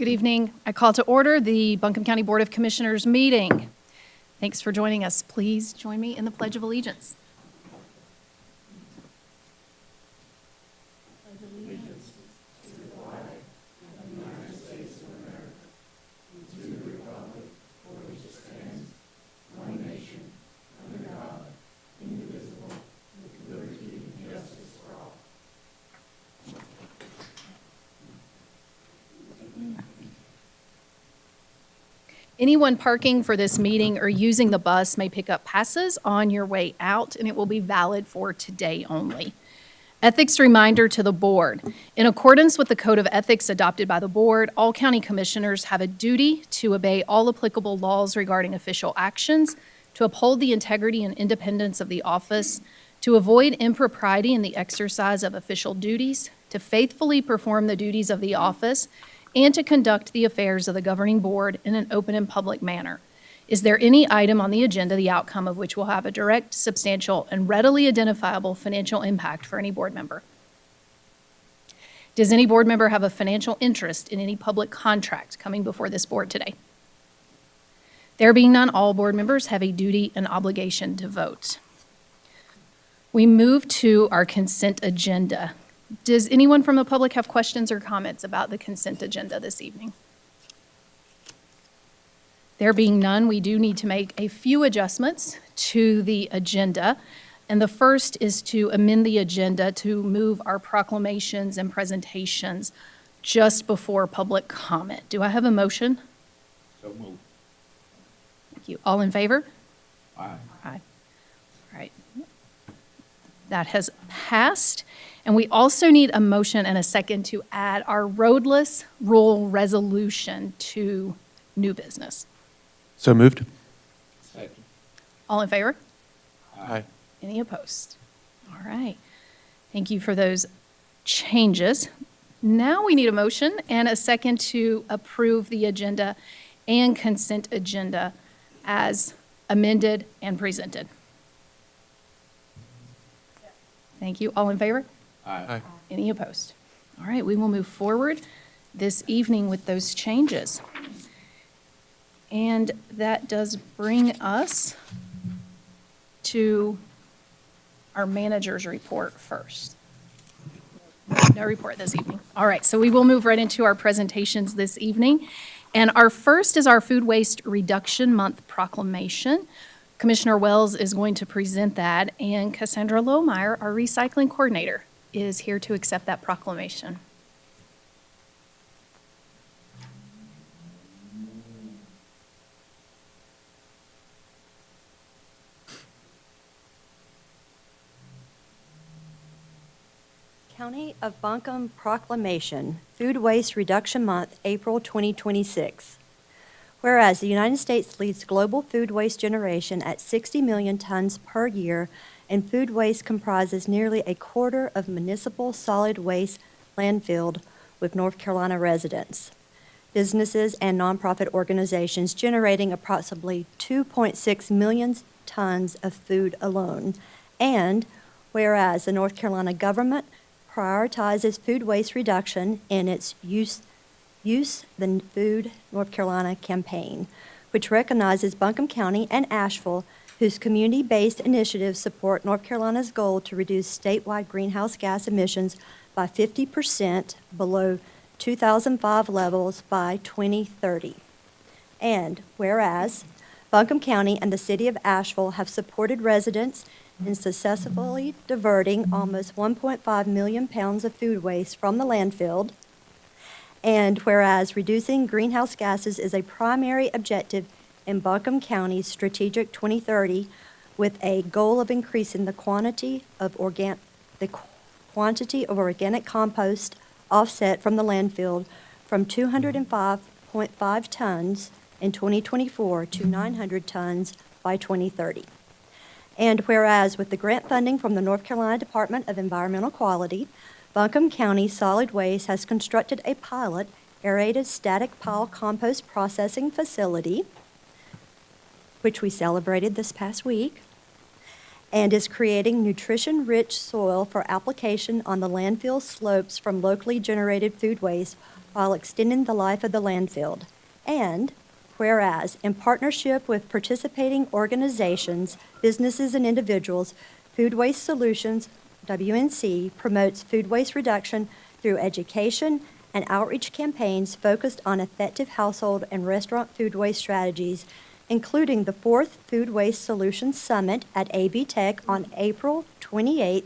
Good evening. I call to order the Buncombe County Board of Commissioners meeting. Thanks for joining us. Please join me in the Pledge of Allegiance. Anyone parking for this meeting or using the bus may pick up passes on your way out, and it will be valid for today only. Ethics reminder to the board. In accordance with the Code of Ethics adopted by the board, all county commissioners have a duty to obey all applicable laws regarding official actions, to uphold the integrity and independence of the office, to avoid impropriety in the exercise of official duties, to faithfully perform the duties of the office, and to conduct the affairs of the governing board in an open and public manner. Is there any item on the agenda, the outcome of which will have a direct, substantial, and readily identifiable financial impact for any board member? Does any board member have a financial interest in any public contract coming before this board today? There being none, all board members have a duty and obligation to vote. We move to our consent agenda. Does anyone from the public have questions or comments about the consent agenda this evening? There being none, we do need to make a few adjustments to the agenda. And the first is to amend the agenda to move our proclamations and presentations just before public comment. Do I have a motion? So moved. Thank you. All in favor? Aye. Aye. All right. That has passed. And we also need a motion and a second to add our roadless rule resolution to new business. So moved. Second. All in favor? Aye. Any opposed? All right. Thank you for those changes. Now we need a motion and a second to approve the agenda and consent agenda as amended and presented. Thank you. All in favor? Aye. Any opposed? All right, we will move forward this evening with those changes. And that does bring us to our manager's report first. No report this evening. All right, so we will move right into our presentations this evening. And our first is our Food Waste Reduction Month proclamation. Commissioner Wells is going to present that, and Cassandra Lohmeyer, our recycling coordinator, is here to accept that proclamation. County of Buncombe Proclamation, Food Waste Reduction Month, April 2026. Whereas the United States leads global food waste generation at 60 million tons per year, and food waste comprises nearly a quarter of municipal solid waste landfill with North Carolina residents, businesses, and nonprofit organizations generating approximately 2.6 million tons of food alone. And whereas the North Carolina government prioritizes food waste reduction in its Use the Food North Carolina campaign, which recognizes Buncombe County and Asheville, whose community-based initiatives support North Carolina's goal to reduce statewide greenhouse gas emissions by 50% below 2005 levels by 2030. And whereas Buncombe County and the City of Asheville have supported residents in successfully diverting almost 1.5 million pounds of food waste from the landfill, and whereas reducing greenhouse gases is a primary objective in Buncombe County's Strategic 2030, with a goal of increasing the quantity of organic compost offset from the landfill from 205.5 tons in 2024 to 900 tons by 2030. And whereas with the grant funding from the North Carolina Department of Environmental Quality, Buncombe County Solid Waste has constructed a pilot aerated static pile compost processing facility, which we celebrated this past week, and is creating nutrition-rich soil for application on the landfill slopes from locally generated food waste while extending the life of the landfill. And whereas, in partnership with participating organizations, businesses, and individuals, Food Waste Solutions, WNC, promotes food waste reduction through education and outreach campaigns focused on effective household and restaurant food waste strategies, including the 4th Food Waste Solutions Summit at AB Tech on April 28,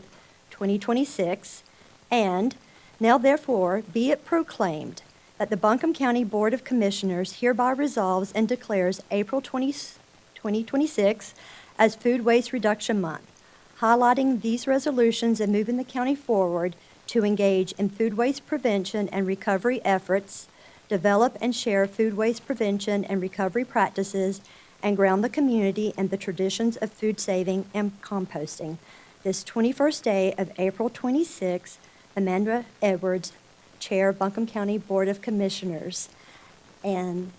2026, and now therefore be it proclaimed that the Buncombe County Board of Commissioners hereby resolves and declares April 20, 2026 as Food Waste Reduction Month, highlighting these resolutions and moving the county forward to engage in food waste prevention and recovery efforts, develop and share food waste prevention and recovery practices, and ground the community in the traditions of food saving and composting. This 21st day of April 26, Amanda Edwards, Chair, Buncombe County Board of Commissioners. And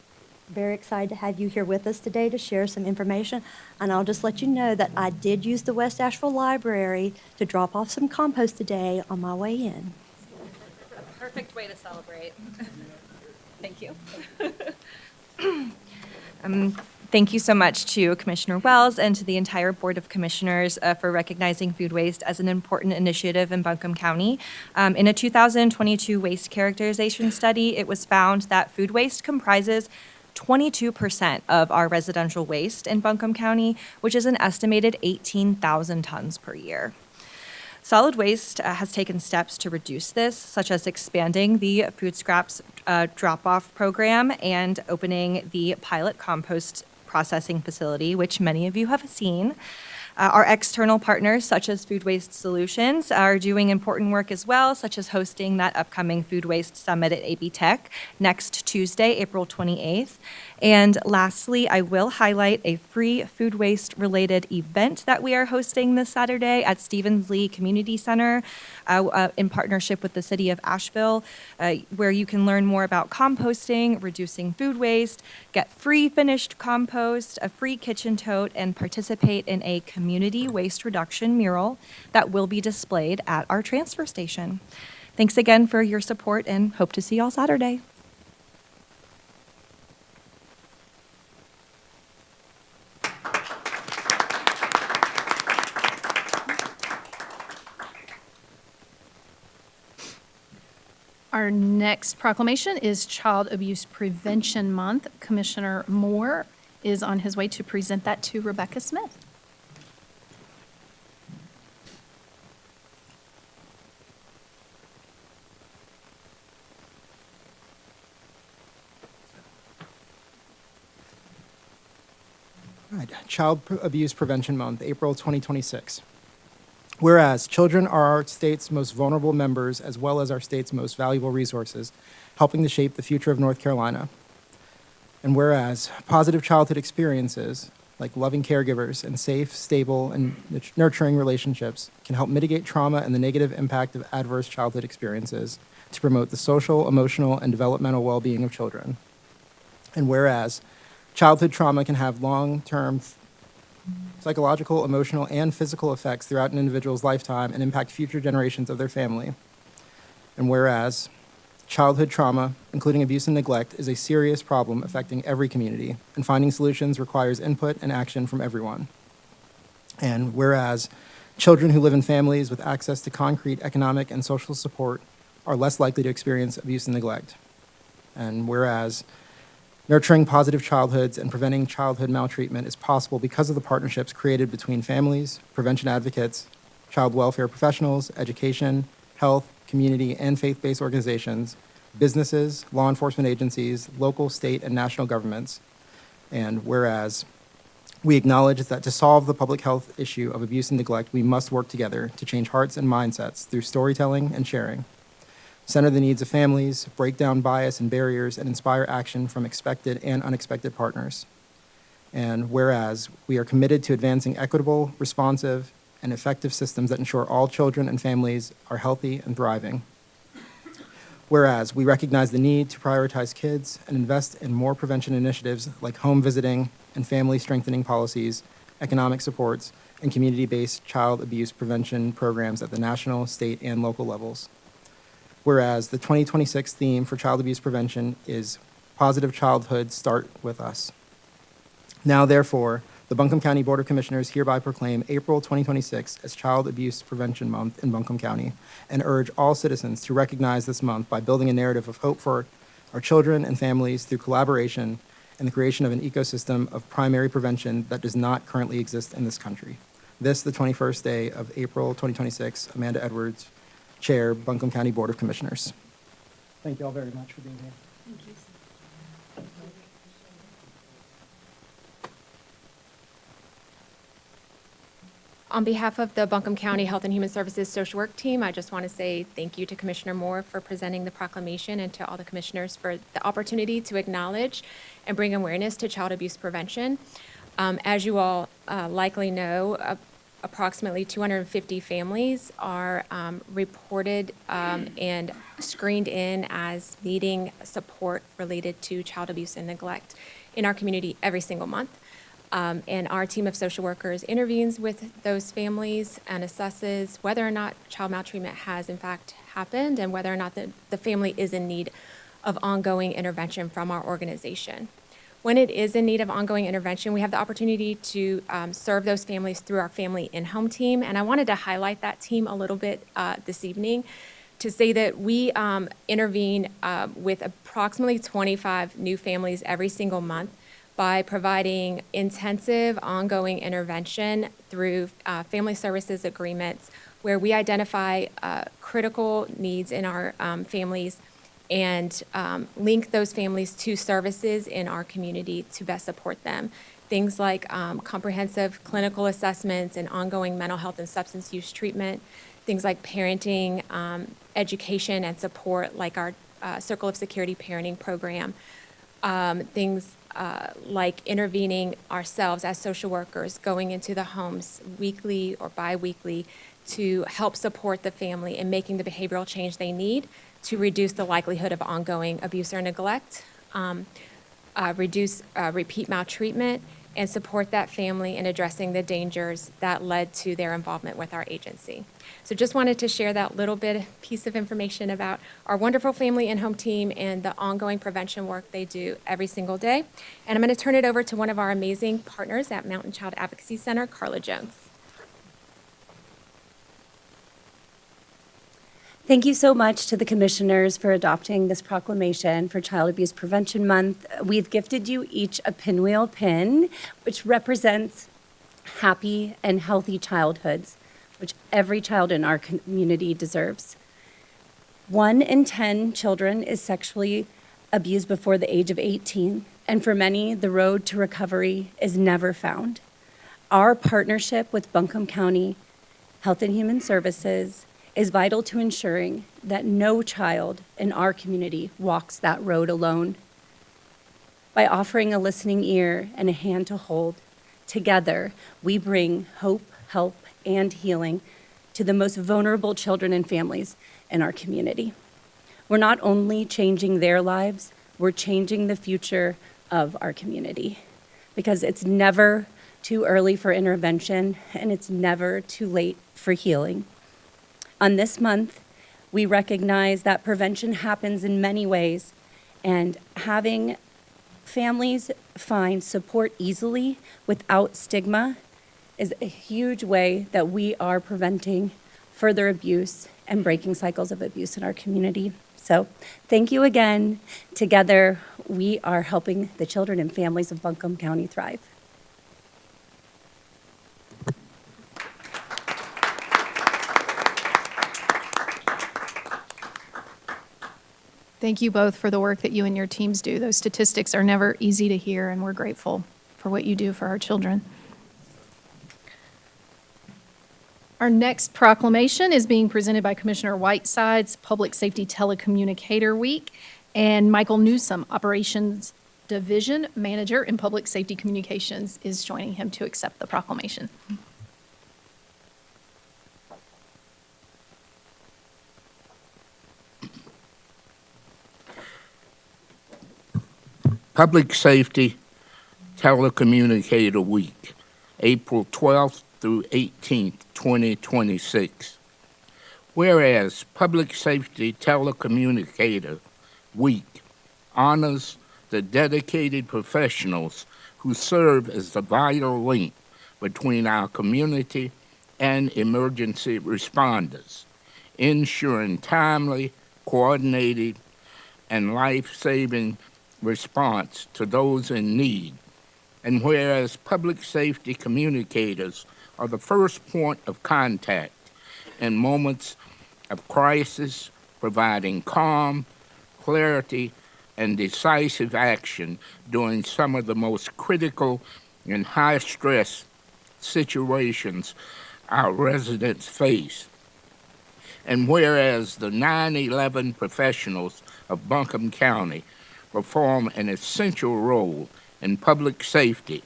very excited to have you here with us today to share some information. And I'll just let you know that I did use the West Asheville Library to drop off some compost today on my way in. A perfect way to celebrate. Thank you. Thank you so much to Commissioner Wells and to the entire Board of Commissioners for recognizing food waste as an important initiative in Buncombe County. In a 2022 waste characterization study, it was found that food waste comprises 22% of our residential waste in Buncombe County, which is an estimated 18,000 tons per year. Solid Waste has taken steps to reduce this, such as expanding the food scraps drop-off program and opening the pilot compost processing facility, which many of you have seen. Our external partners, such as Food Waste Solutions, are doing important work as well, such as hosting that upcoming Food Waste Summit at AB Tech next Tuesday, April 28th. And lastly, I will highlight a free food waste-related event that we are hosting this Saturday at Stevens Lee Community Center in partnership with the City of Asheville, where you can learn more about composting, reducing food waste, get free finished compost, a free kitchen tote, and participate in a community waste reduction mural that will be displayed at our transfer station. Thanks again for your support and hope to see you all Saturday. Our next proclamation is Child Abuse Prevention Month. Commissioner Moore is on his way to present that to Rebecca Smith. All right. Child Abuse Prevention Month, April 2026. Whereas children are our state's most vulnerable members as well as our state's most valuable resources, helping to shape the future of North Carolina. And whereas positive childhood experiences, like loving caregivers and safe, stable, and nurturing relationships, can help mitigate trauma and the negative impact of adverse childhood experiences to promote the social, emotional, and developmental well-being of children. And whereas childhood trauma can have long-term psychological, emotional, and physical effects throughout an individual's lifetime and impact future generations of their family. And whereas childhood trauma, including abuse and neglect, is a serious problem affecting every community, and finding solutions requires input and action from everyone. And whereas children who live in families with access to concrete economic and social support are less likely to experience abuse and neglect. And whereas nurturing positive childhoods and preventing childhood maltreatment is possible because of the partnerships created between families, prevention advocates, child welfare professionals, education, health, community, and faith-based organizations, businesses, law enforcement agencies, local, state, and national governments. And whereas we acknowledge that to solve the public health issue of abuse and neglect, we must work together to change hearts and mindsets through storytelling and sharing. Center the needs of families, break down bias and barriers, and inspire action from expected and unexpected partners. And whereas we are committed to advancing equitable, responsive, and effective systems that ensure all children and families are healthy and thriving. Whereas we recognize the need to prioritize kids and invest in more prevention initiatives like home visiting and family strengthening policies, economic supports, and community-based child abuse prevention programs at the national, state, and local levels. Whereas the 2026 theme for child abuse prevention is Positive Childhood Start with Us. Now, therefore, the Buncombe County Board of Commissioners hereby proclaim April 2026 as Child Abuse Prevention Month in Buncombe County and urge all citizens to recognize this month by building a narrative of hope for our children and families through collaboration and the creation of an ecosystem of primary prevention that does not currently exist in this country. This, the 21st day of April 2026, Amanda Edwards, Chair, Buncombe County Board of Commissioners. Thank you all very much for being here. On behalf of the Buncombe County Health and Human Services Social Work Team, I just want to say thank you to Commissioner Moore for presenting the proclamation and to all the commissioners for the opportunity to acknowledge and bring awareness to child abuse prevention. As you all likely know, approximately 250 families are reported and screened in as needing support related to child abuse and neglect in our community every single month. And our team of social workers intervenes with those families and assesses whether or not child maltreatment has in fact happened and whether or not the family is in need of ongoing intervention from our organization. When it is in need of ongoing intervention, we have the opportunity to serve those families through our Family In-Home team. And I wanted to highlight that team a little bit this evening to say that we intervene with approximately 25 new families every single month by providing intensive ongoing intervention through family services agreements where we identify critical needs in our families and link those families to services in our community to best support them. Things like comprehensive clinical assessments and ongoing mental health and substance use treatment, things like parenting, education and support like our Circle of Security parenting program, things like intervening ourselves as social workers, going into the homes weekly or bi-weekly to help support the family in making the behavioral change they need to reduce the likelihood of ongoing abuse or neglect, reduce repeat maltreatment, and support that family in addressing the dangers that led to their involvement with our agency. So just wanted to share that little piece of information about our wonderful Family In-Home team and the ongoing prevention work they do every single day. And I'm going to turn it over to one of our amazing partners at Mountain Child Advocacy Center, Carla Jones. Thank you so much to the commissioners for adopting this proclamation for Child Abuse Prevention Month. We've gifted you each a pinwheel pin, which represents happy and healthy childhoods, which every child in our community deserves. 1 in 10 children is sexually abused before the age of 18, and for many, the road to recovery is never found. Our partnership with Buncombe County Health and Human Services is vital to ensuring that no child in our community walks that road alone. By offering a listening ear and a hand to hold, together we bring hope, help, and healing to the most vulnerable children and families in our community. We're not only changing their lives, we're changing the future of our community, because it's never too early for intervention and it's never too late for healing. On this month, we recognize that prevention happens in many ways, and having families find support easily without stigma is a huge way that we are preventing further abuse and breaking cycles of abuse in our community. So thank you again. Together, we are helping the children and families of Buncombe County thrive. Thank you both for the work that you and your teams do. Those statistics are never easy to hear, and we're grateful for what you do for our children. Our next proclamation is being presented by Commissioner Whiteside's Public Safety Telecommunicator Week, and Michael Newsom, Operations Division Manager in Public Safety Communications, is joining him to accept the proclamation. Public Safety Telecommunicator Week, April 12th through 18th, 2026. Whereas Public Safety Telecommunicator Week honors the dedicated professionals who serve as the vital link between our community and emergency responders, ensuring timely, coordinated, and life-saving response to those in need. And whereas public safety communicators are the first point of contact in moments of crisis, providing calm, clarity, and decisive action during some of the most critical and high-stress situations our residents face. And whereas the 9/11 professionals of Buncombe County perform an essential role in public safety,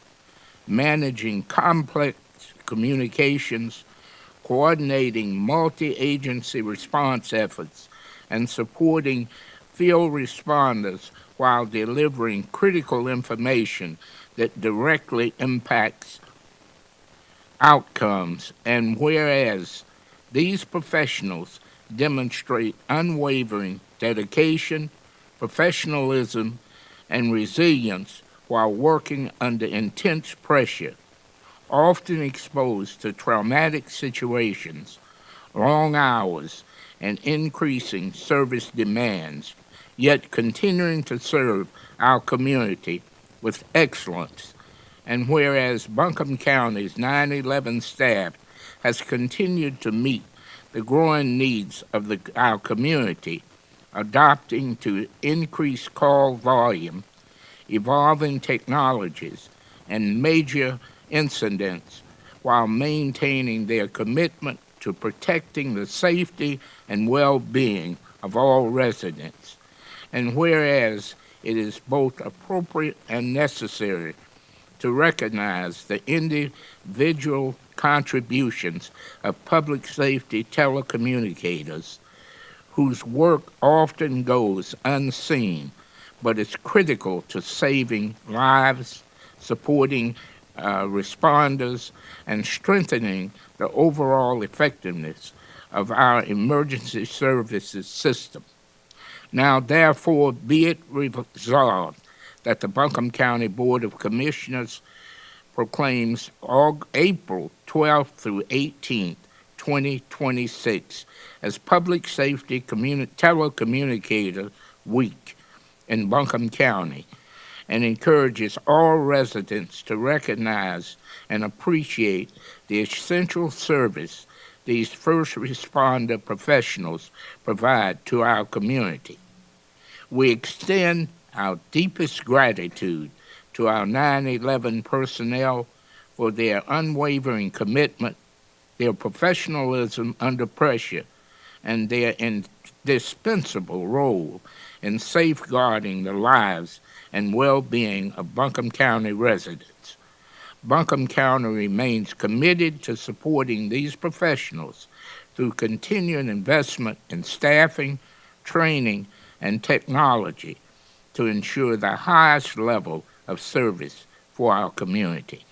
managing complex communications, coordinating multi-agency response efforts, and supporting field responders while delivering critical information that directly impacts outcomes. And whereas these professionals demonstrate unwavering dedication, professionalism, and resilience while working under intense pressure, often exposed to traumatic situations, long hours, and increasing service demands, yet continuing to serve our community with excellence. And whereas Buncombe County's 9/11 staff has continued to meet the growing needs of our community, adapting to increased call volume, evolving technologies, and major incidents, while maintaining their commitment to protecting the safety and well-being of all residents. And whereas it is both appropriate and necessary to recognize the individual contributions of public safety telecommunicators, whose work often goes unseen, but is critical to saving lives, supporting responders, and strengthening the overall effectiveness of our emergency services system. Now, therefore, be it resolved that the Buncombe County Board of Commissioners proclaims April 12th through 18th, 2026 as Public Safety Telecommunicator Week in Buncombe County, and encourages all residents to recognize and appreciate the essential service these first responder professionals provide to our community. We extend our deepest gratitude to our 9/11 personnel for their unwavering commitment, their professionalism under pressure, and their indispensable role in safeguarding the lives and well-being of Buncombe County residents. Buncombe County remains committed to supporting these professionals through continuing investment in staffing, training, and technology to ensure the highest level of service for our community.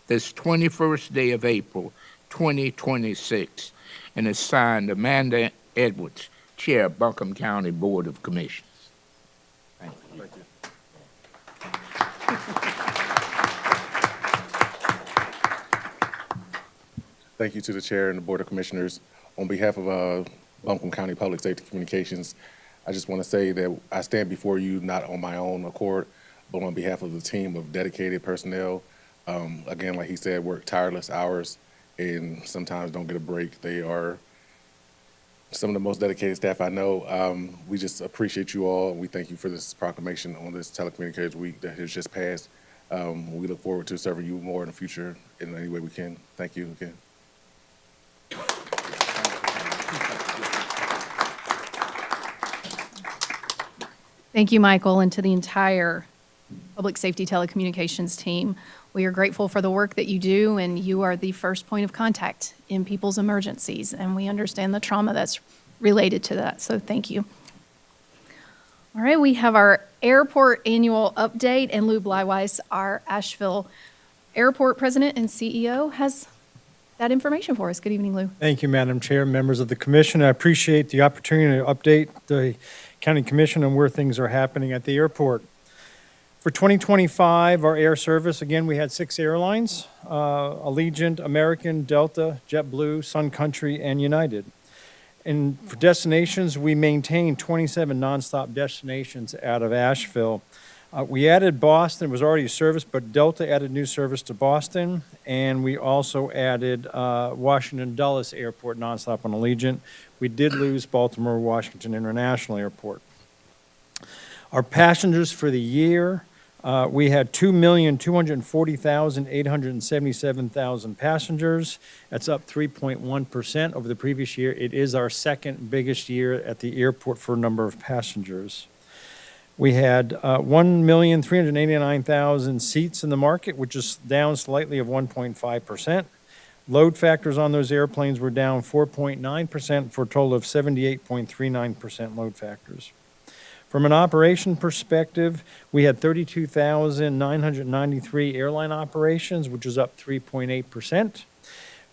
This 21st day of April, 2026, and is signed Amanda Edwards, Chair, Buncombe County Board of Commissioners. Thank you. Thank you to the Chair and the Board of Commissioners. On behalf of Buncombe County Public Safety Communications, I just want to say that I stand before you not on my own accord, but on behalf of the team of dedicated personnel. Again, like he said, work tireless hours and sometimes don't get a break. They are some of the most dedicated staff I know. We just appreciate you all. We thank you for this proclamation on this Telecommunicators Week that has just passed. We look forward to serving you more in the future in any way we can. Thank you again. Thank you, Michael, and to the entire Public Safety Telecommunications team. We are grateful for the work that you do, and you are the first point of contact in people's emergencies, and we understand the trauma that's related to that, so thank you. All right, we have our airport annual update, and Lou Bleiweiss, our Asheville Airport President and CEO, has that information for us. Good evening, Lou. Thank you, Madam Chair, members of the commission. I appreciate the opportunity to update the County Commission on where things are happening at the airport. For 2025, our air service, again, we had 6 airlines, Allegiant, American, Delta, JetBlue, Sun Country, and United. And for destinations, we maintained 27 nonstop destinations out of Asheville. We added Boston, it was already a service, but Delta added new service to Boston, and we also added Washington Dulles Airport nonstop on Allegiant. We did lose Baltimore Washington International Airport. Our passengers for the year, we had 2,240,877 passengers. That's up 3.1% over the previous year. It is our second biggest year at the airport for number of passengers. We had 1,389,000 seats in the market, which is down slightly of 1.5%. Load factors on those airplanes were down 4.9% for a total of 78.39% load factors. From an operation perspective, we had 32,993 airline operations, which is up 3.8%.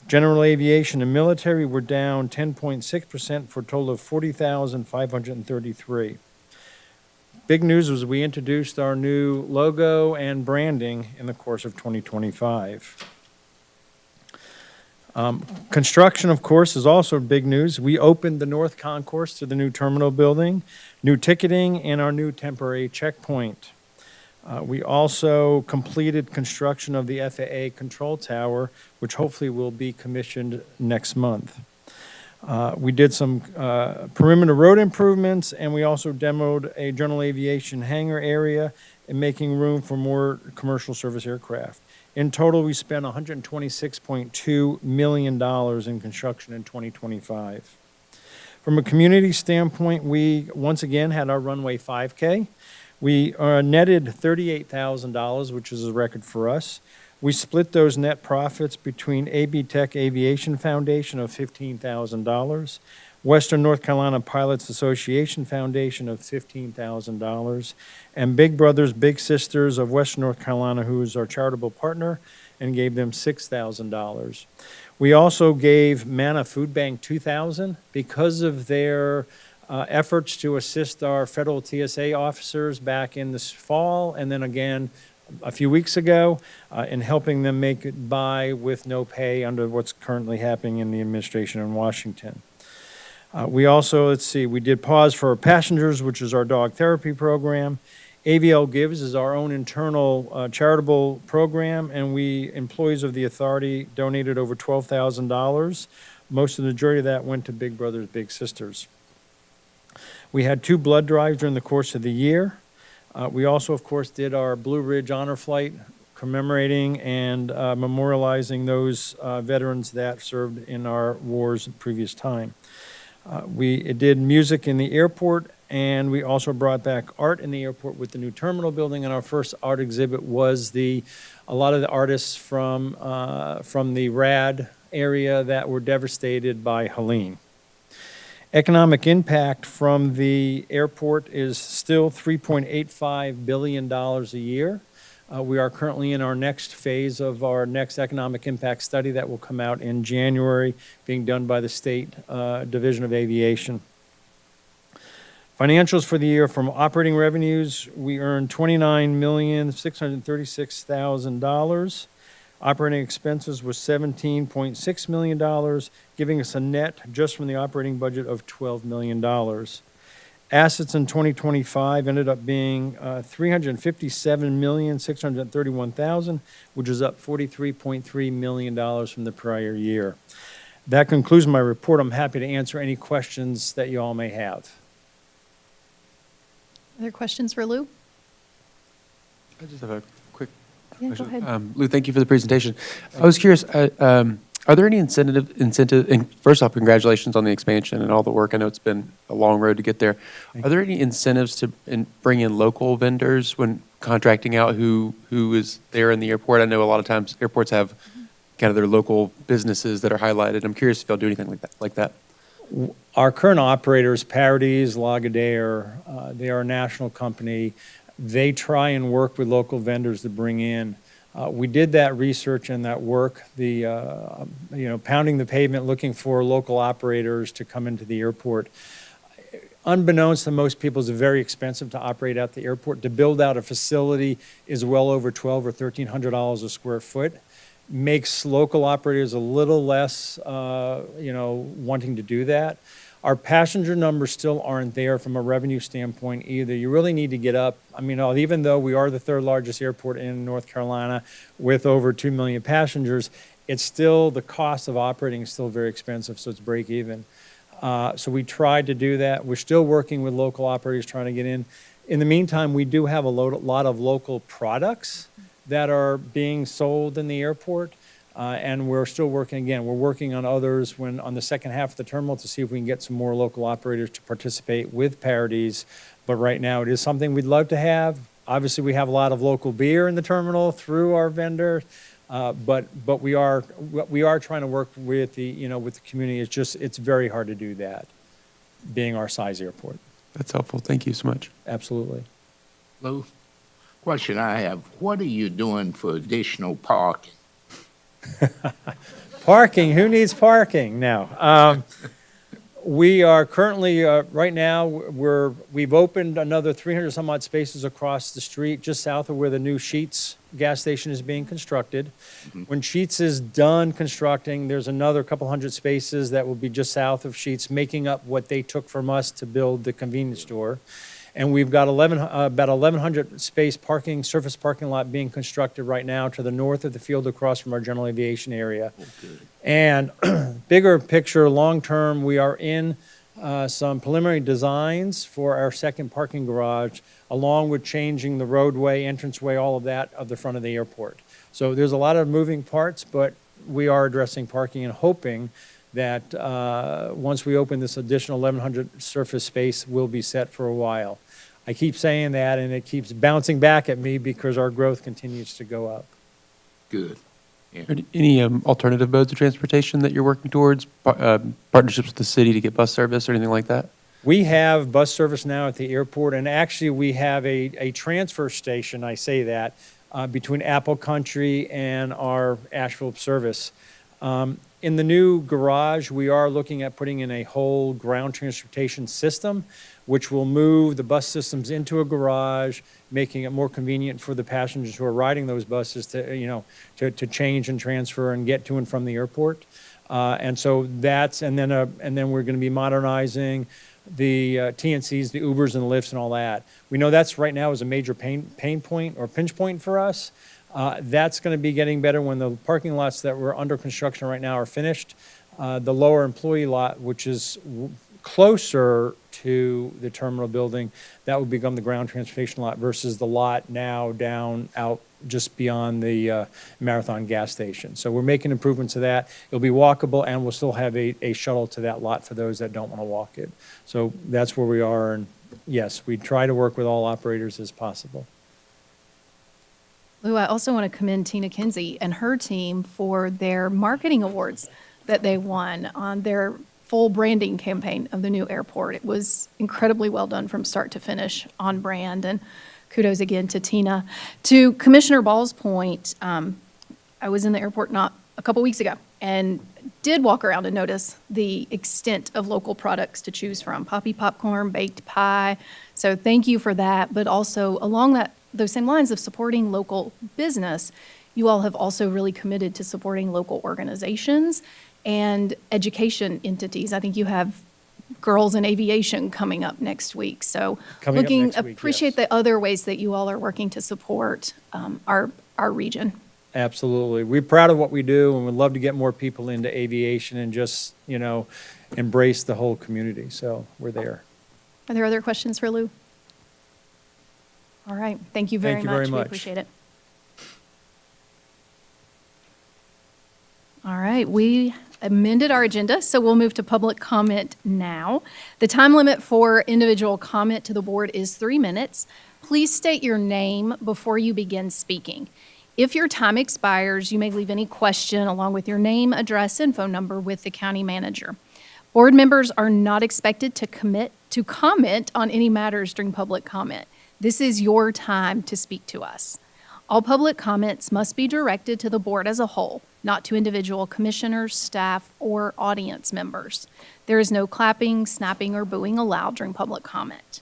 General aviation and military were down 10.6% for a total of 40,533. Big news was we introduced our new logo and branding in the course of 2025. Construction, of course, is also big news. We opened the North Concourse to the new terminal building, new ticketing, and our new temporary checkpoint. We also completed construction of the FAA control tower, which hopefully will be commissioned next month. We did some perimeter road improvements, and we also demoed a general aviation hangar area and making room for more commercial service aircraft. In total, we spent $126.2 million in construction in 2025. From a community standpoint, we once again had our runway 5K. We netted $38,000, which is a record for us. We split those net profits between AB Tech Aviation Foundation of $15,000, Western North Carolina Pilots Association Foundation of $15,000, and Big Brothers Big Sisters of Western North Carolina, who is our charitable partner, and gave them $6,000. We also gave Manna Food Bank $2,000 because of their efforts to assist our federal TSA officers back in this fall, and then again a few weeks ago, in helping them make it by with no pay under what's currently happening in the administration in Washington. We also, we did Pause for Our Passengers, which is our dog therapy program. AVL Gives is our own internal charitable program, and we, employees of the authority, donated over $12,000. Most of the majority of that went to Big Brothers Big Sisters. We had 2 blood drives during the course of the year. We also, of course, did our Blue Ridge Honor Flight, commemorating and memorializing those veterans that served in our wars in previous time. We did music in the airport, and we also brought back art in the airport with the new terminal building, and our first art exhibit was a lot of the artists from the RAD area that were devastated by Helene. Economic impact from the airport is still $3.85 billion a year. We are currently in our next phase of our next economic impact study that will come out in January, being done by the State Division of Aviation. Financials for the year: from operating revenues, we earned $29,636,000. Operating expenses was $17.6 million, giving us a net just from the operating budget of $12 million. Assets in 2025 ended up being $357,631,000, which is up $43.3 million from the prior year. That concludes my report. I'm happy to answer any questions that you all may have. Other questions for Lou? I just have a quick Yeah, question. go ahead. Lou, thank you for the presentation. I was curious, are there any incentive, and first off, congratulations on the expansion and all the work. I know it's been a long road to get there. Are there any incentives to bring in local vendors when contracting out who is there in the airport? I know a lot of times airports have kind of their local businesses that are highlighted. I'm curious if they'll do anything like that. Our current operators, Parodies, Lagardère, they are a national company. They try and work with local vendors to bring in. We did that research and that work, pounding the pavement, looking for local operators to come into the airport. Unbeknownst to most people, it's very expensive to operate at the airport. To build out a facility is well over $1,200 or $1,300 a square foot. Makes local operators a little less, wanting to do that. Our passenger numbers still aren't there from a revenue standpoint either. You really need to get up. I mean, even though we are the third largest airport in North Carolina with over 2 million passengers, it's still, the cost of operating is still very expensive, so it's break even. So we tried to do that. We're still working with local operators trying to get in. In the meantime, we do have a lot of local products that are being sold in the airport. And we're still working, again, we're working on others on the second half of the terminal to see if we can get some more local operators to participate with Parodies. But right now, it is something we'd love to have. Obviously, we have a lot of local beer in the terminal through our vendor. But we are trying to work with with the community. It's very hard to do that, being our size airport. That's helpful. Thank you so much. Absolutely. Lou, question I have, what are you doing for additional parking? Parking, who needs parking now? We are currently, right now, we've opened another 300 some odd spaces across the street, just south of where the new Sheetz gas station is being constructed. When Sheetz is done constructing, there's another couple hundred spaces that will be just south of Sheetz, making up what they took from us to build the convenience store. And we've got about 1,100 space surface parking lot being constructed right now to the north of the field across from our general aviation area. Okay. And bigger picture, long-term, we are in some preliminary designs for our second parking garage, along with changing the roadway, entranceway, all of that of the front of the airport. So there's a lot of moving parts, but we are addressing parking and hoping that once we open this additional 1,100 surface space, we'll be set for a while. I keep saying that, and it keeps bouncing back at me because our growth continues to go up. Good. Yeah. Are any alternative modes of transportation that you're working towards? Partnerships with the city to get bus service or anything like that? We have bus service now at the airport, and actually we have a transfer station, I say that, between Apple Country and our Asheville service. In the new garage, we are looking at putting in a whole ground transportation system, which will move the bus systems into a garage, making it more convenient for the passengers who are riding those buses to change and transfer and get to and from the airport. And so and then we're going to be modernizing the TNCs, the Ubers and the Lyfts and all that. We know that's right now is a major pain point or pinch point for us. That's going to be getting better when the parking lots that were under construction right now are finished. The lower employee lot, which is closer to the terminal building, that would become the ground transportation lot versus the lot now down out just beyond the Marathon gas station. So we're making improvements to that. It'll be walkable, and we'll still have a shuttle to that lot for those that don't want to walk it. So that's where we are, and yes, we try to work with all operators as possible. Lou, I also want to commend Tina Kinsey and her team for their marketing awards that they won on their full branding campaign of the new airport. It was incredibly well done from start to finish, on brand, and kudos again to Tina. To Commissioner Ball's point, I was in the airport not a couple weeks ago and did walk around and notice the extent of local products to choose from. Poppy popcorn, baked pie. So thank you for that. But also along those same lines of supporting local business, you all have also really committed to supporting local organizations and education entities. I think you have Girls in Aviation coming up next week. So appreciate the other ways that you all are working to support our region. Absolutely. We're proud of what we do, and we'd love to get more people into aviation and just, embrace the whole community. So we're there. Are there other questions for Lou? All right. Thank you very much. We appreciate it. All right. We amended our agenda, so we'll move to public comment now. The time limit for individual comment to the board is 3 minutes. Please state your name before you begin speaking. If your time expires, you may leave any question along with your name, address, and phone number with the county manager. Board members are not expected to comment on any matters during public comment. This is your time to speak to us. All public comments must be directed to the board as a whole, not to individual commissioners, staff, or audience members. There is no clapping, snapping, or booing allowed during public comment.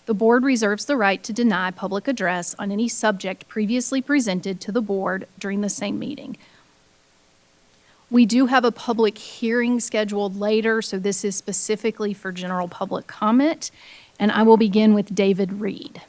The board reserves the right to deny public address on any subject previously presented to the board during the same meeting. We do have a public hearing scheduled later, so this is specifically for general public comment, and I will begin with David Reed.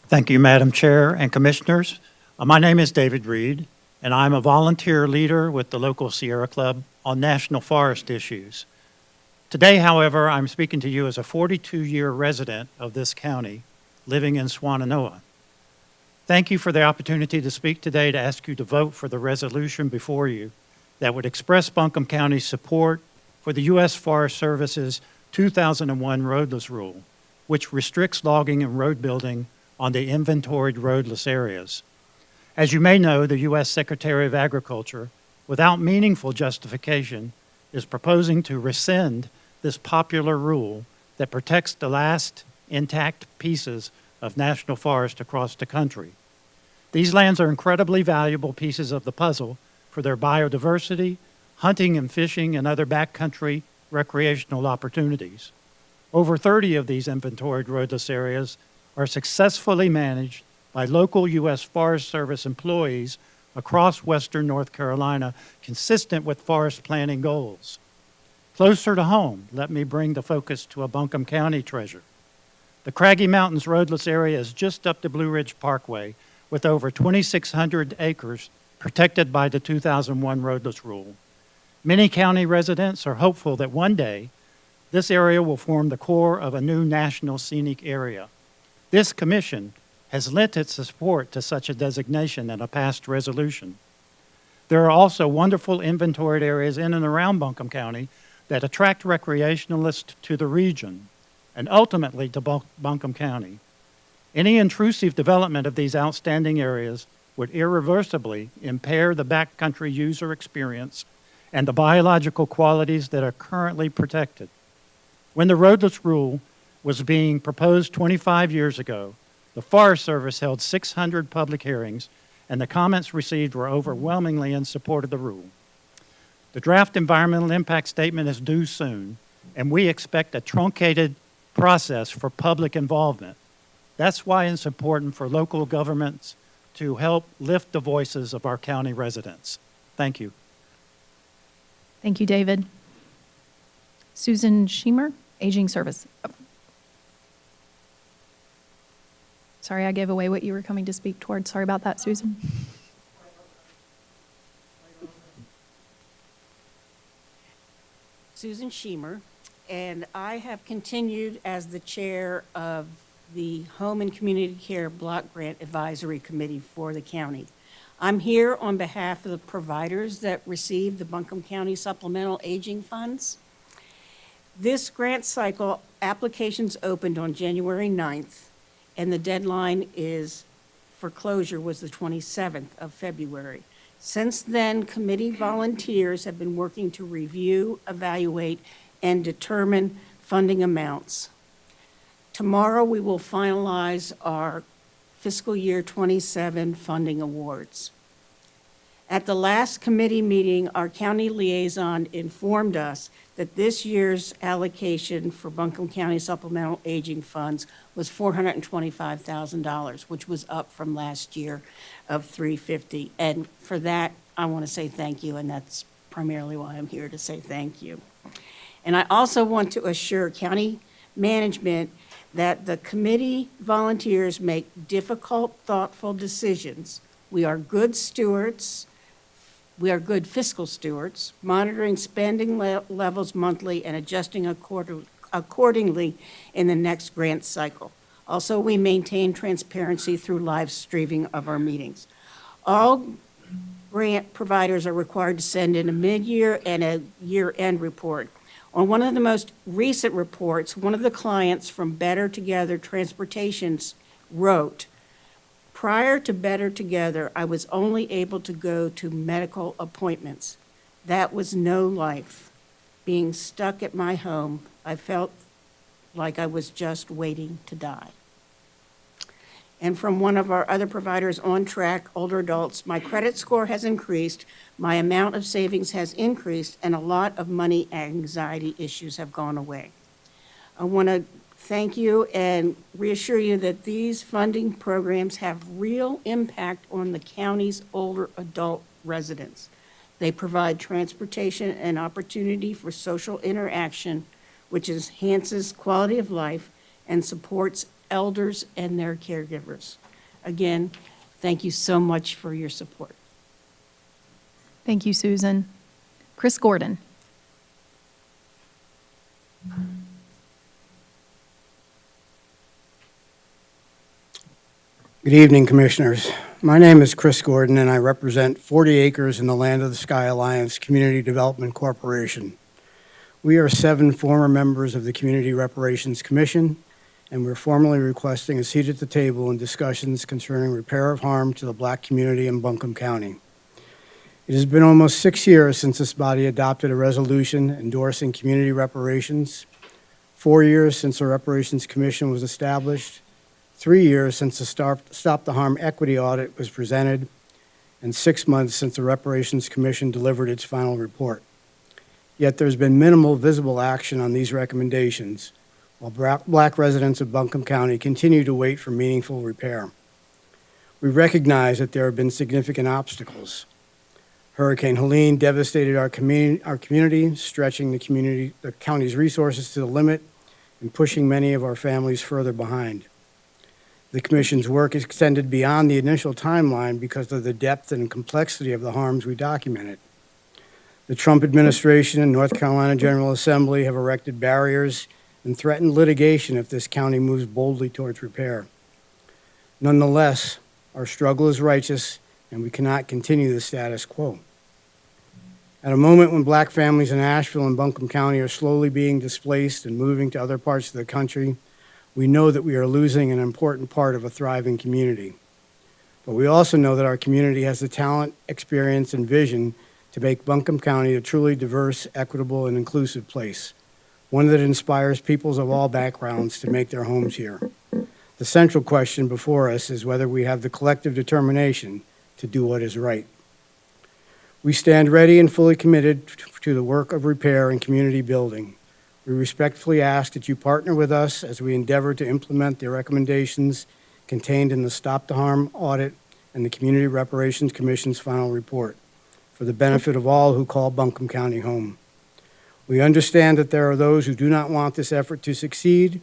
Thank you, Madam Chair and Commissioners. My name is David Reed, and I'm a volunteer leader with the local Sierra Club on national forest issues. Today, however, I'm speaking to you as a 42-year resident of this county living in Swannanoa. Thank you for the opportunity to speak today to ask you to vote for the resolution before you that would express Buncombe County's support for the U.S. Forest Service's 2001 roadless rule, which restricts logging and road building on the inventoried roadless areas. As you may know, the U.S. Secretary of Agriculture, without meaningful justification, is proposing to rescind this popular rule that protects the last intact pieces of national forest across the country. These lands are incredibly valuable pieces of the puzzle for their biodiversity, hunting and fishing, and other backcountry recreational opportunities. Over 30 of these inventoried roadless areas are successfully managed by local U.S. Forest Service employees across western North Carolina, consistent with forest planning goals. Closer to home, let me bring the focus to a Buncombe County treasure. The Craggy Mountains roadless area is just up the Blue Ridge Parkway with over 2,600 acres protected by the 2001 roadless rule. Many county residents are hopeful that one day this area will form the core of a new national scenic area. This commission has lent its support to such a designation in a past resolution. There are also wonderful inventoried areas in and around Buncombe County that attract recreationalists to the region and ultimately to Buncombe County. Any intrusive development of these outstanding areas would irreversibly impair the backcountry user experience and the biological qualities that are currently protected. When the roadless rule was being proposed 25 years ago, the Forest Service held 600 public hearings, and the comments received were overwhelmingly in support of the rule. The draft environmental impact statement is due soon, and we expect a truncated process for public involvement. That's why it's important for local governments to help lift the voices of our county residents. Thank you. Thank you, David. Susan Schemer, Aging Service. Sorry, I gave away what you were coming to speak toward. Sorry about that, Susan. Susan Schemer, and I have continued as the chair of the Home and Community Care Block Grant Advisory Committee for the county. I'm here on behalf of the providers that receive the Buncombe County Supplemental Aging Funds. This grant cycle, applications opened on January 9th, and the deadline for closure was the 27th of February. Since then, committee volunteers have been working to review, evaluate, and determine funding amounts. Tomorrow, we will finalize our fiscal year 27 funding awards. At the last committee meeting, our county liaison informed us that this year's allocation for Buncombe County Supplemental Aging Funds was $425,000, which was up from last year of $350,000. And for that, I want to say thank you, and that's primarily why I'm here, to say thank you. And I also want to assure county management that the committee volunteers make difficult, thoughtful decisions. We are good stewards. We are good fiscal stewards, monitoring spending levels monthly and adjusting accordingly in the next grant cycle. Also, we maintain transparency through live streaming of our meetings. All grant providers are required to send in a mid-year and a year-end report. On one of the most recent reports, one of the clients from Better Together Transportations wrote, "Prior to Better Together, I was only able to go to medical appointments. That was no life. Being stuck at my home, I felt like I was just waiting to die. And from one of our other providers, On Track Older Adults, my credit score has increased, my amount of savings has increased, and a lot of money anxiety issues have gone away. I want to thank you and reassure you that these funding programs have real impact on the county's older adult residents. They provide transportation and opportunity for social interaction, which enhances quality of life and supports elders and their caregivers. Again, thank you so much for your support. Thank you, Susan. Chris Gordon. Good evening, Commissioners. My name is Chris Gordon, and I represent 40 Acres in the Land of the Sky Alliance Community Development Corporation. We are 7 former members of the Community Reparations Commission, and we're formally requesting a seat at the table in discussions concerning repair of harm to the Black community in Buncombe County. It has been almost 6 years since this body adopted a resolution endorsing community reparations, 4 years since the Reparations Commission was established, 3 years since the Stop the Harm Equity Audit was presented, and 6 months since the Reparations Commission delivered its final report. Yet there's been minimal visible action on these recommendations, while Black residents of Buncombe County continue to wait for meaningful repair. We recognize that there have been significant obstacles. Hurricane Helene devastated our community, stretching the county's resources to the limit and pushing many of our families further behind. The Commission's work extended beyond the initial timeline because of the depth and complexity of the harms we documented. The Trump administration and North Carolina General Assembly have erected barriers and threatened litigation if this county moves boldly towards repair. Nonetheless, our struggle is righteous, and we cannot continue the status quo. At a moment when Black families in Asheville and Buncombe County are slowly being displaced and moving to other parts of the country, we know that we are losing an important part of a thriving community. But we also know that our community has the talent, experience, and vision to make Buncombe County a truly diverse, equitable, and inclusive place, one that inspires peoples of all backgrounds to make their homes here. The central question before us is whether we have the collective determination to do what is right. We stand ready and fully committed to the work of repair and community building. We respectfully ask that you partner with us as we endeavor to implement the recommendations contained in the Stop the Harm audit and the Community Reparations Commission's final report for the benefit of all who call Buncombe County home. We understand that there are those who do not want this effort to succeed,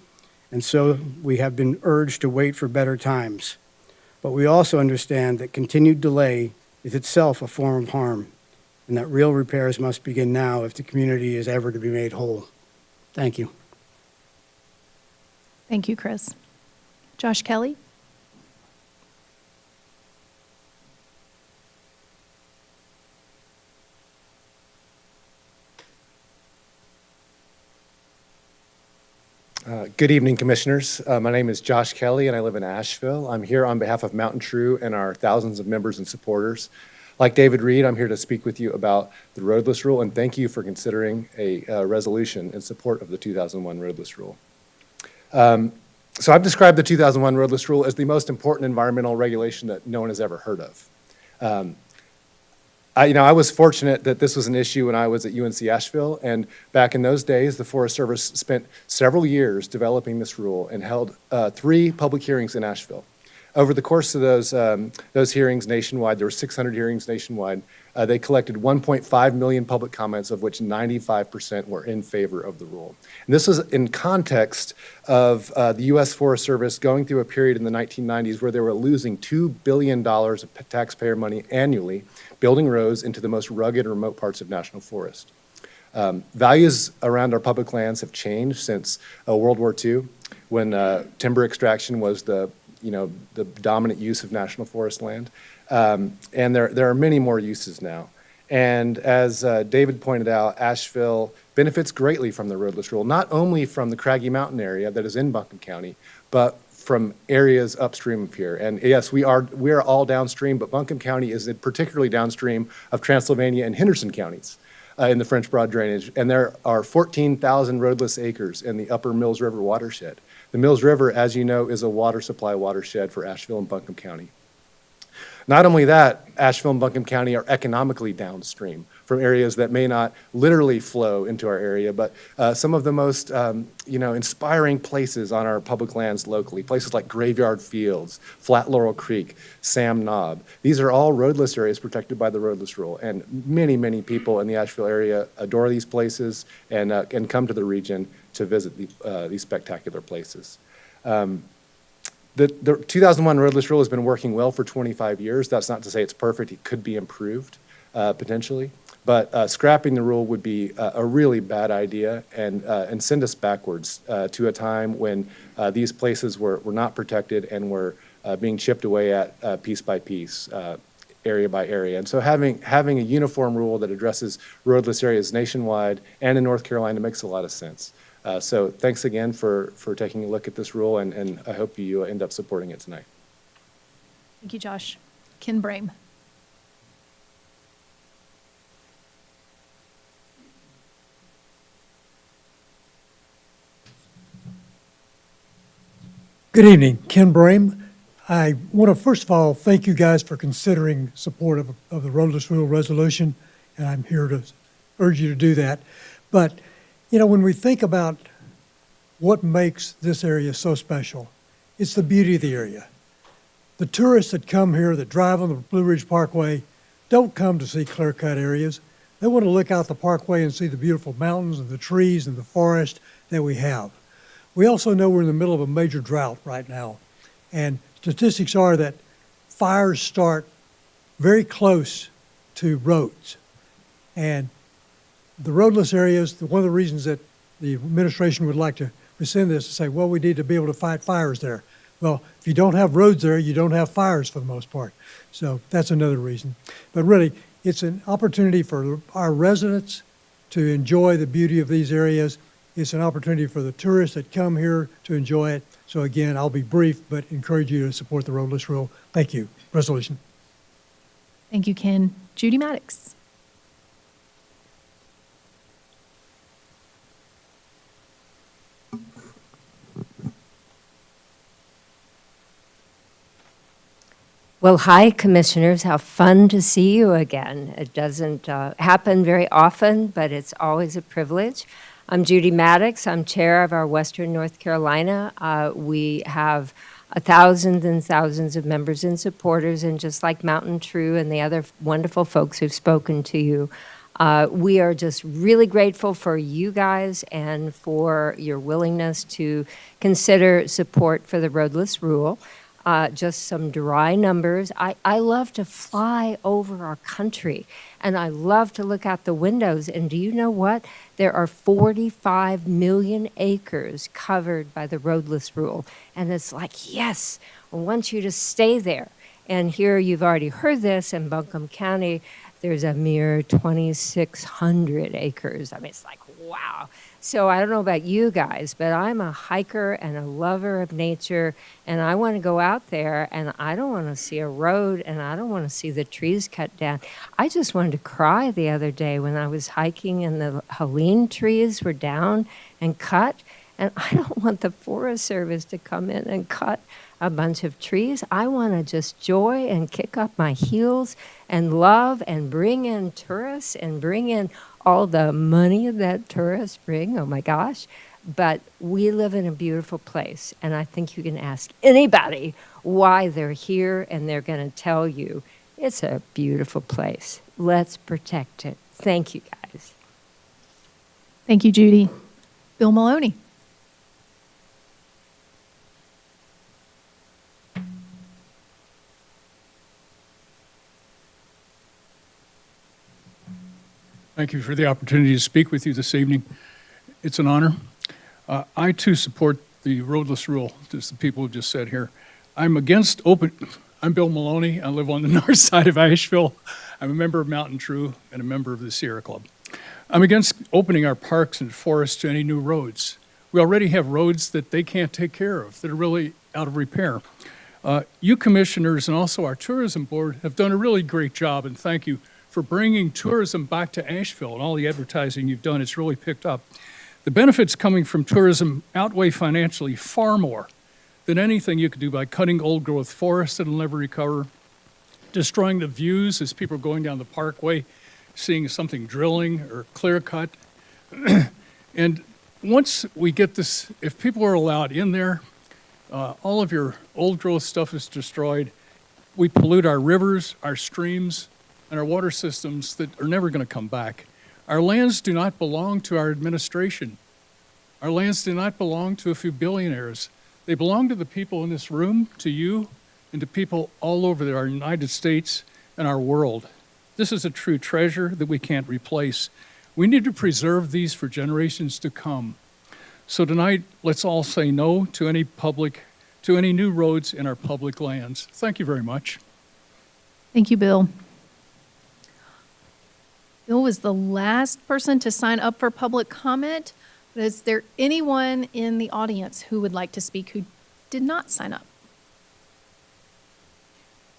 and so we have been urged to wait for better times. But we also understand that continued delay is itself a form of harm, and that real repairs must begin now if the community is ever to be made whole. Thank you. Thank you, Chris. Josh Kelly? Good evening, Commissioners. My name is Josh Kelly, and I live in Asheville. I'm here on behalf of Mountain True and our thousands of members and supporters. Like David Reed, I'm here to speak with you about the roadless rule, and thank you for considering a resolution in support of the 2001 roadless rule. So I've described the 2001 roadless rule as the most important environmental regulation that no one has ever heard of. I was fortunate that this was an issue when I was at UNC Asheville, and back in those days, the Forest Service spent several years developing this rule and held 3 public hearings in Asheville. Over the course of those hearings nationwide, there were 600 hearings nationwide. They collected 1.5 million public comments, of which 95% were in favor of the rule. And this was in context of the U.S. Forest Service going through a period in the 1990s where they were losing $2 billion of taxpayer money annually, building roads into the most rugged and remote parts of national forest. Values around our public lands have changed since World War II, when timber extraction was the dominant use of national forest land. And there are many more uses now. And as David pointed out, Asheville benefits greatly from the roadless rule, not only from the Craggy Mountain area that is in Buncombe County, but from areas upstream of here. And yes, we are all downstream, but Buncombe County is particularly downstream of Transylvania and Henderson counties. in the French Broad drainage, and there are 14,000 roadless acres in the upper Mills River watershed. The Mills River, as you know, is a water supply watershed for Asheville and Buncombe County. Not only that, Asheville and Buncombe County are economically downstream from areas that may not literally flow into our area, but some of the most inspiring places on our public lands locally, places like Graveyard Fields, Flat Laurel Creek, Sam Knob. These are all roadless areas protected by the roadless rule, and many, many people in the Asheville area adore these places and come to the region to visit these spectacular places. The 2001 roadless rule has been working well for 25 years. That's not to say it's perfect. It could be improved, potentially. But scrapping the rule would be a really bad idea and send us backwards to a time when these places were not protected and were being chipped away at piece by piece, area by area. And so having a uniform rule that addresses roadless areas nationwide and in North Carolina makes a lot of sense. So thanks again for taking a look at this rule, and I hope you end up supporting it tonight. Thank you, Josh. Ken Brame. Good evening, Ken Brame. I want to first of all thank you guys for considering support of the roadless rule resolution, and I'm here to urge you to do that. But when we think about what makes this area so special, it's the beauty of the area. The tourists that come here, that drive on the Blue Ridge Parkway, don't come to see clear-cut areas. They want to look out the parkway and see the beautiful mountains and the trees and the forest that we have. We also know we're in the middle of a major drought right now, and statistics are that fires start very close to roads. And the roadless areas, one of the reasons that the administration would like to rescind this is say, well, we need to be able to fight fires there. Well, if you don't have roads there, you don't have fires for the most part. So that's another reason. But really, it's an opportunity for our residents to enjoy the beauty of these areas. It's an opportunity for the tourists that come here to enjoy it. So again, I'll be brief, but encourage you to support the roadless rule. Thank you. Resolution. Thank you, Ken. Judy Maddox. Well, hi, Commissioners. How fun to see you again. It doesn't happen very often, but it's always a privilege. I'm Judy Maddox. I'm chair of our Western North Carolina. We have thousands and thousands of members and supporters, and just like Mountain True and the other wonderful folks who've spoken to you, we are just really grateful for you guys and for your willingness to consider support for the roadless rule. Just some dry numbers. I love to fly over our country, and I love to look out the windows. And do you know what? There are 45 million acres covered by the roadless rule. And it's like, yes, I want you to stay there. And here you've already heard this in Buncombe County, there's a mere 2,600 acres. I mean, it's like, wow. So I don't know about you guys, but I'm a hiker and a lover of nature, and I want to go out there, and I don't want to see a road, and I don't want to see the trees cut down. I just wanted to cry the other day when I was hiking and the Helene trees were down and cut, and I don't want the Forest Service to come in and cut a bunch of trees. I want to just joy and kick up my heels and love and bring in tourists and bring in all the money that tourists bring. Oh my gosh. But we live in a beautiful place, and I think you can ask anybody why they're here, and they're going to tell you it's a beautiful place. Let's protect it. Thank you, guys. Thank you, Judy. Bill Maloney. Thank you for the opportunity to speak with you this evening. It's an honor. I too support the roadless rule, as the people have just said here. I'm Bill Maloney. I live on the north side of Asheville. I'm a member of Mountain True and a member of the Sierra Club. I'm against opening our parks and forests to any new roads. We already have roads that they can't take care of, that are really out of repair. You commissioners and also our tourism board have done a really great job, and thank you for bringing tourism back to Asheville and all the advertising you've done. It's really picked up. The benefits coming from tourism outweigh financially far more than anything you could do by cutting old-growth forests that'll never recover, destroying the views as people are going down the parkway, seeing something drilling or clear cut. And once we get this, if people are allowed in there, all of your old growth stuff is destroyed. We pollute our rivers, our streams, and our water systems that are never going to come back. Our lands do not belong to our administration. Our lands do not belong to a few billionaires. They belong to the people in this room, to you, and to people all over our United States and our world. This is a true treasure that we can't replace. We need to preserve these for generations to come. So tonight, let's all say no to any new roads in our public lands. Thank you very much. Thank you, Bill. Bill was the last person to sign up for public comment. But is there anyone in the audience who would like to speak who did not sign up?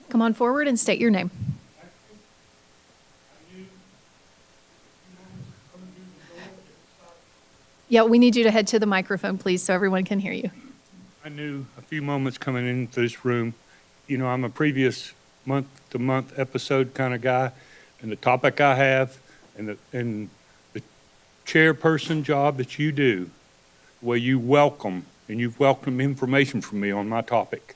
Come on forward and state your name. Yeah, we need you to head to the microphone, please, so everyone can hear you. I knew a few moments coming into this room, you know, I'm a previous month-to-month episode kind of guy, and the topic I have and the chairperson job that you do, where you welcome, and you've welcomed information from me on my topic,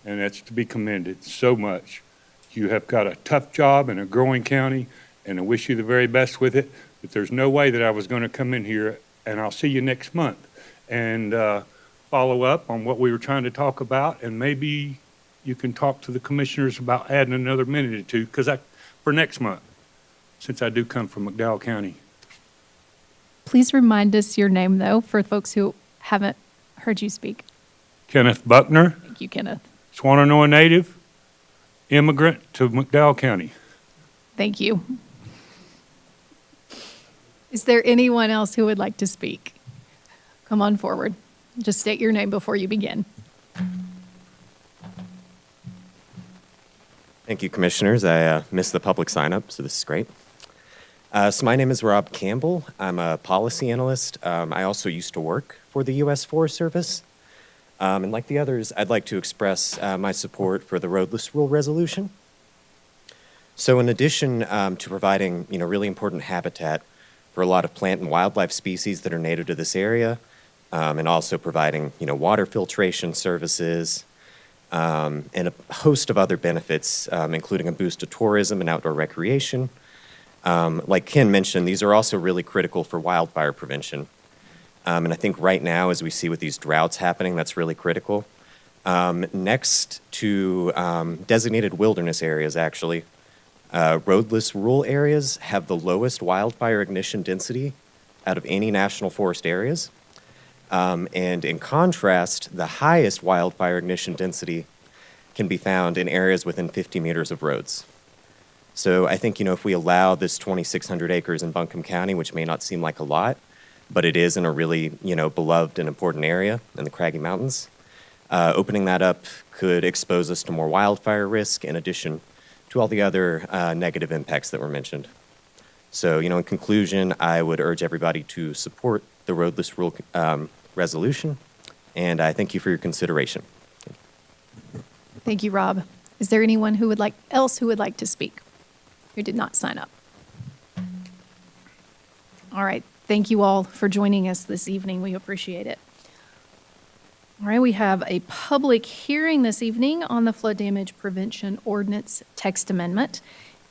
and that's to be commended so much. You have got a tough job in a growing county, and I wish you the very best with it, but there's no way that I was going to come in here, and I'll see you next month, and follow up on what we were trying to talk about, and maybe you can talk to the commissioners about adding another minute or two, for next month, since I do come from McDowell County. Please remind us your name, though, for folks who haven't heard you speak. Kenneth Buckner, Thank you, Kenneth. Swananoa native, immigrant to McDowell County. Thank you. Is there anyone else who would like to speak? Come on forward. Just state your name before you begin. Thank you, Commissioners. I missed the public sign-up, so this is great. So my name is Rob Campbell. I'm a policy analyst. I also used to work for the U.S. Forest Service. And like the others, I'd like to express my support for the roadless rule resolution. So in addition to providing, really important habitat for a lot of plant and wildlife species that are native to this area, and also providing, water filtration services, and a host of other benefits, including a boost to tourism and outdoor recreation. Like Ken mentioned, these are also really critical for wildfire prevention. And I think right now, as we see with these droughts happening, that's really critical. Next to designated wilderness areas, actually, roadless rural areas have the lowest wildfire ignition density out of any national forest areas. And in contrast, the highest wildfire ignition density can be found in areas within 50 meters of roads. So I think, if we allow this 2,600 acres in Buncombe County, which may not seem like a lot, but it is in a really, beloved and important area in the Craggy Mountains, opening that up could expose us to more wildfire risk in addition to all the other negative impacts that were mentioned. So, in conclusion, I would urge everybody to support the roadless rule resolution, and I thank you for your consideration. Thank you, Rob. Is there anyone who would like to speak who did not sign up? All right. Thank you all for joining us this evening. We appreciate it. All right, we have a public hearing this evening on the Flood Damage Prevention Ordinance Text Amendment.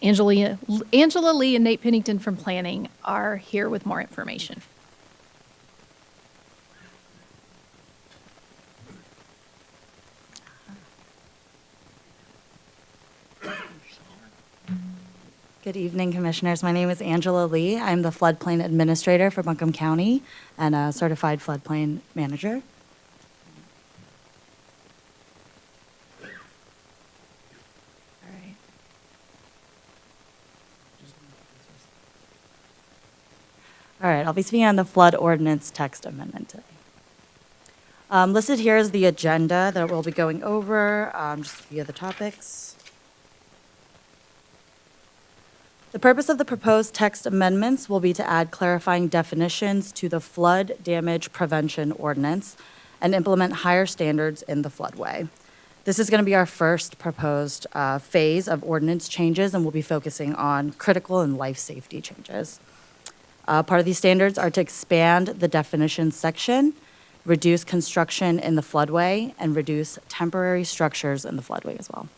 Angela Lee and Nate Pennington from Planning are here with more information. Good evening, Commissioners. My name is Angela Lee. I'm the Floodplain Administrator for Buncombe County and a Certified Floodplain Manager. All right, I'll be speaking on the Flood Ordinance Text Amendment today. Listed here is the agenda that we'll be going over, just via the topics. The purpose of the proposed text amendments will be to add clarifying definitions to the flood damage prevention ordinance and implement higher standards in the floodway. This is going to be our first proposed phase of ordinance changes, and we'll be focusing on critical and life safety changes. Part of these standards are to expand the definitions section, reduce construction in the floodway, and reduce temporary structures in the floodway as well.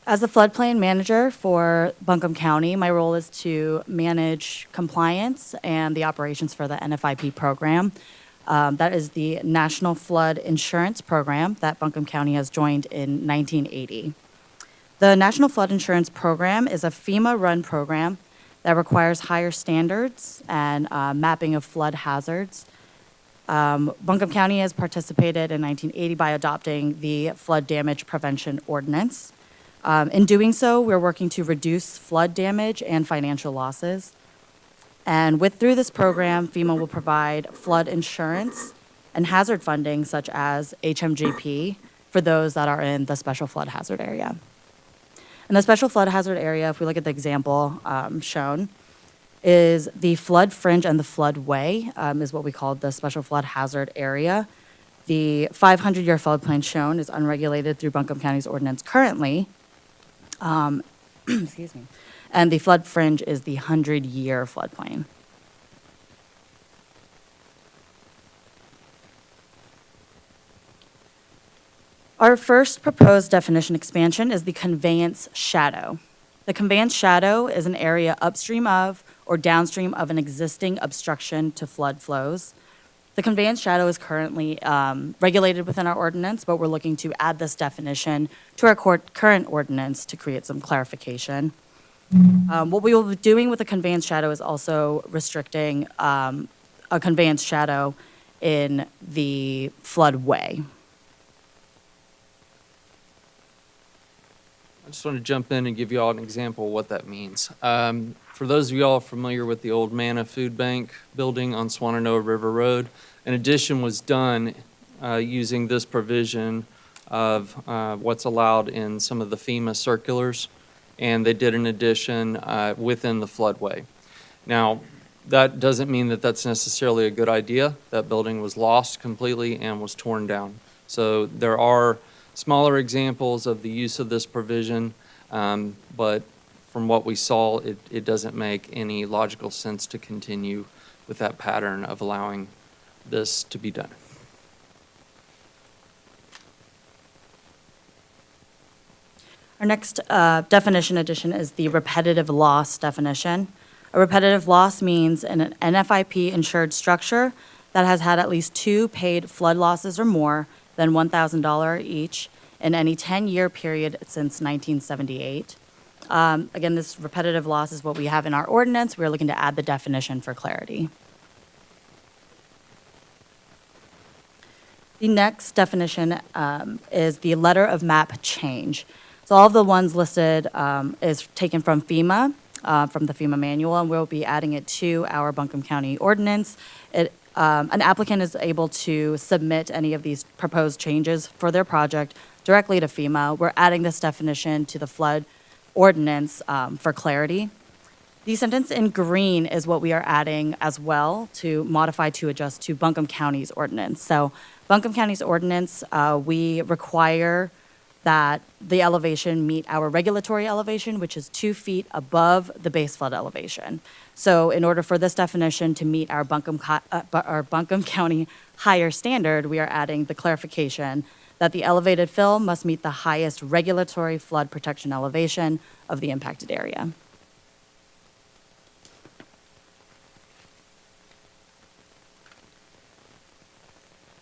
As the floodplain manager for Buncombe County, my role is to manage compliance and the operations for the NFIP program. That is the National Flood Insurance Program that Buncombe County has joined in 1980. The National Flood Insurance Program is a FEMA-run program that requires higher standards and mapping of flood hazards. Buncombe County has participated in 1980 by adopting the Flood Damage Prevention Ordinance. In doing so, we're working to reduce flood damage and financial losses. And through this program, FEMA will provide flood insurance and hazard funding such as HMGP for those that are in the special flood hazard area. In the special flood hazard area, if we look at the example shown, is the flood fringe and the floodway is what we call the special flood hazard area. The 500-year floodplain shown is unregulated through Buncombe County's ordinance currently. Excuse me. And the flood fringe is the 100-year floodplain. Our first proposed definition expansion is the conveyance shadow. The conveyance shadow is an area upstream of or downstream of an existing obstruction to flood flows. The conveyance shadow is currently regulated within our ordinance, but we're looking to add this definition to our current ordinance to create some clarification. What we will be doing with the conveyance shadow is also restricting a conveyance shadow in the floodway. I just want to jump in and give you all an example of what that means. For those of you all familiar with the old Manna Food Bank building on Swananoa River Road, an addition was done using this provision of what's allowed in some of the FEMA circulars, and they did an addition within the floodway. Now, that doesn't mean that that's necessarily a good idea. That building was lost completely and was torn down. So there are smaller examples of the use of this provision, but from what we saw, it doesn't make any logical sense to continue with that pattern of allowing this to be done. Our next definition addition is the repetitive loss definition. A repetitive loss means an NFIP insured structure that has had at least 2 paid flood losses or more than $1,000 each in any 10-year period since 1978. Again, this repetitive loss is what we have in our ordinance. We're looking to add the definition for clarity. The next definition is the letter of map change. So all of the ones listed is taken from FEMA, from the FEMA manual, and we'll be adding it to our Buncombe County ordinance. An applicant is able to submit any of these proposed changes for their project directly to FEMA. We're adding this definition to the flood ordinance for clarity. The sentence in green is what we are adding as well to modify to adjust to Buncombe County's ordinance. So Buncombe County's ordinance, we require that the elevation meet our regulatory elevation, which is 2 feet above the base flood elevation. So in order for this definition to meet our Buncombe County higher standard, we are adding the clarification that the elevated fill must meet the highest regulatory flood protection elevation of the impacted area.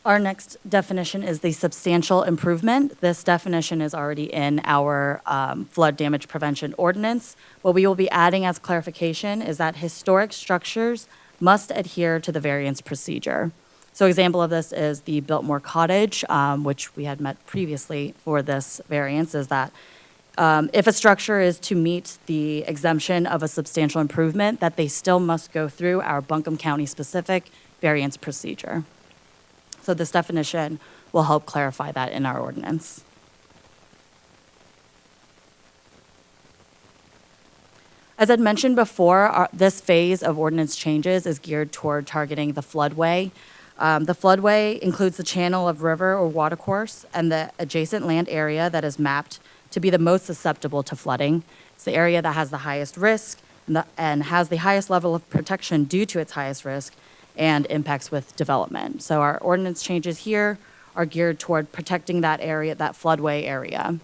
Our next definition is the substantial improvement. This definition is already in our flood damage prevention ordinance. What we will be adding as clarification is that historic structures must adhere to the variance procedure. So example of this is the Biltmore Cottage, which we had met previously for this variance, is that if a structure is to meet the exemption of a substantial improvement, that they still must go through our Buncombe County specific variance procedure. So this definition will help clarify that in our ordinance. As I'd mentioned before, this phase of ordinance changes is geared toward targeting the floodway. The floodway includes the channel of river or watercourse and the adjacent land area that is mapped to be the most susceptible to flooding. It's the area that has the highest risk and has the highest level of protection due to its highest risk and impacts with development. So our ordinance changes here are geared toward protecting that area, that floodway area.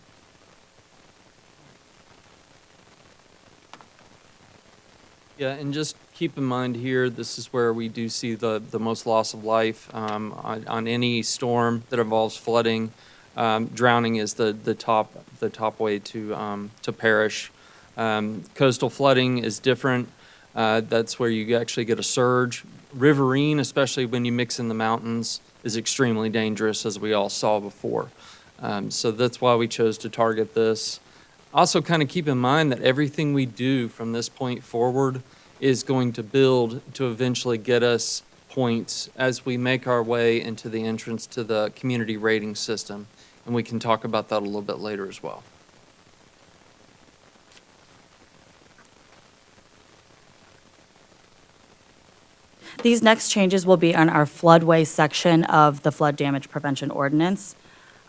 Yeah, and just keep in mind here, this is where we do see the most loss of life on any storm that involves flooding. Drowning is the top way to perish. Coastal flooding is different. That's where you actually get a surge. Riverine, especially when you mix in the mountains, is extremely dangerous, as we all saw before. So that's why we chose to target this. Also, kind of keep in mind that everything we do from this point forward is going to build to eventually get us points as we make our way into the entrance to the community rating system. And we can talk about that a little bit later as well. These next changes will be on our floodway section of the flood damage prevention ordinance.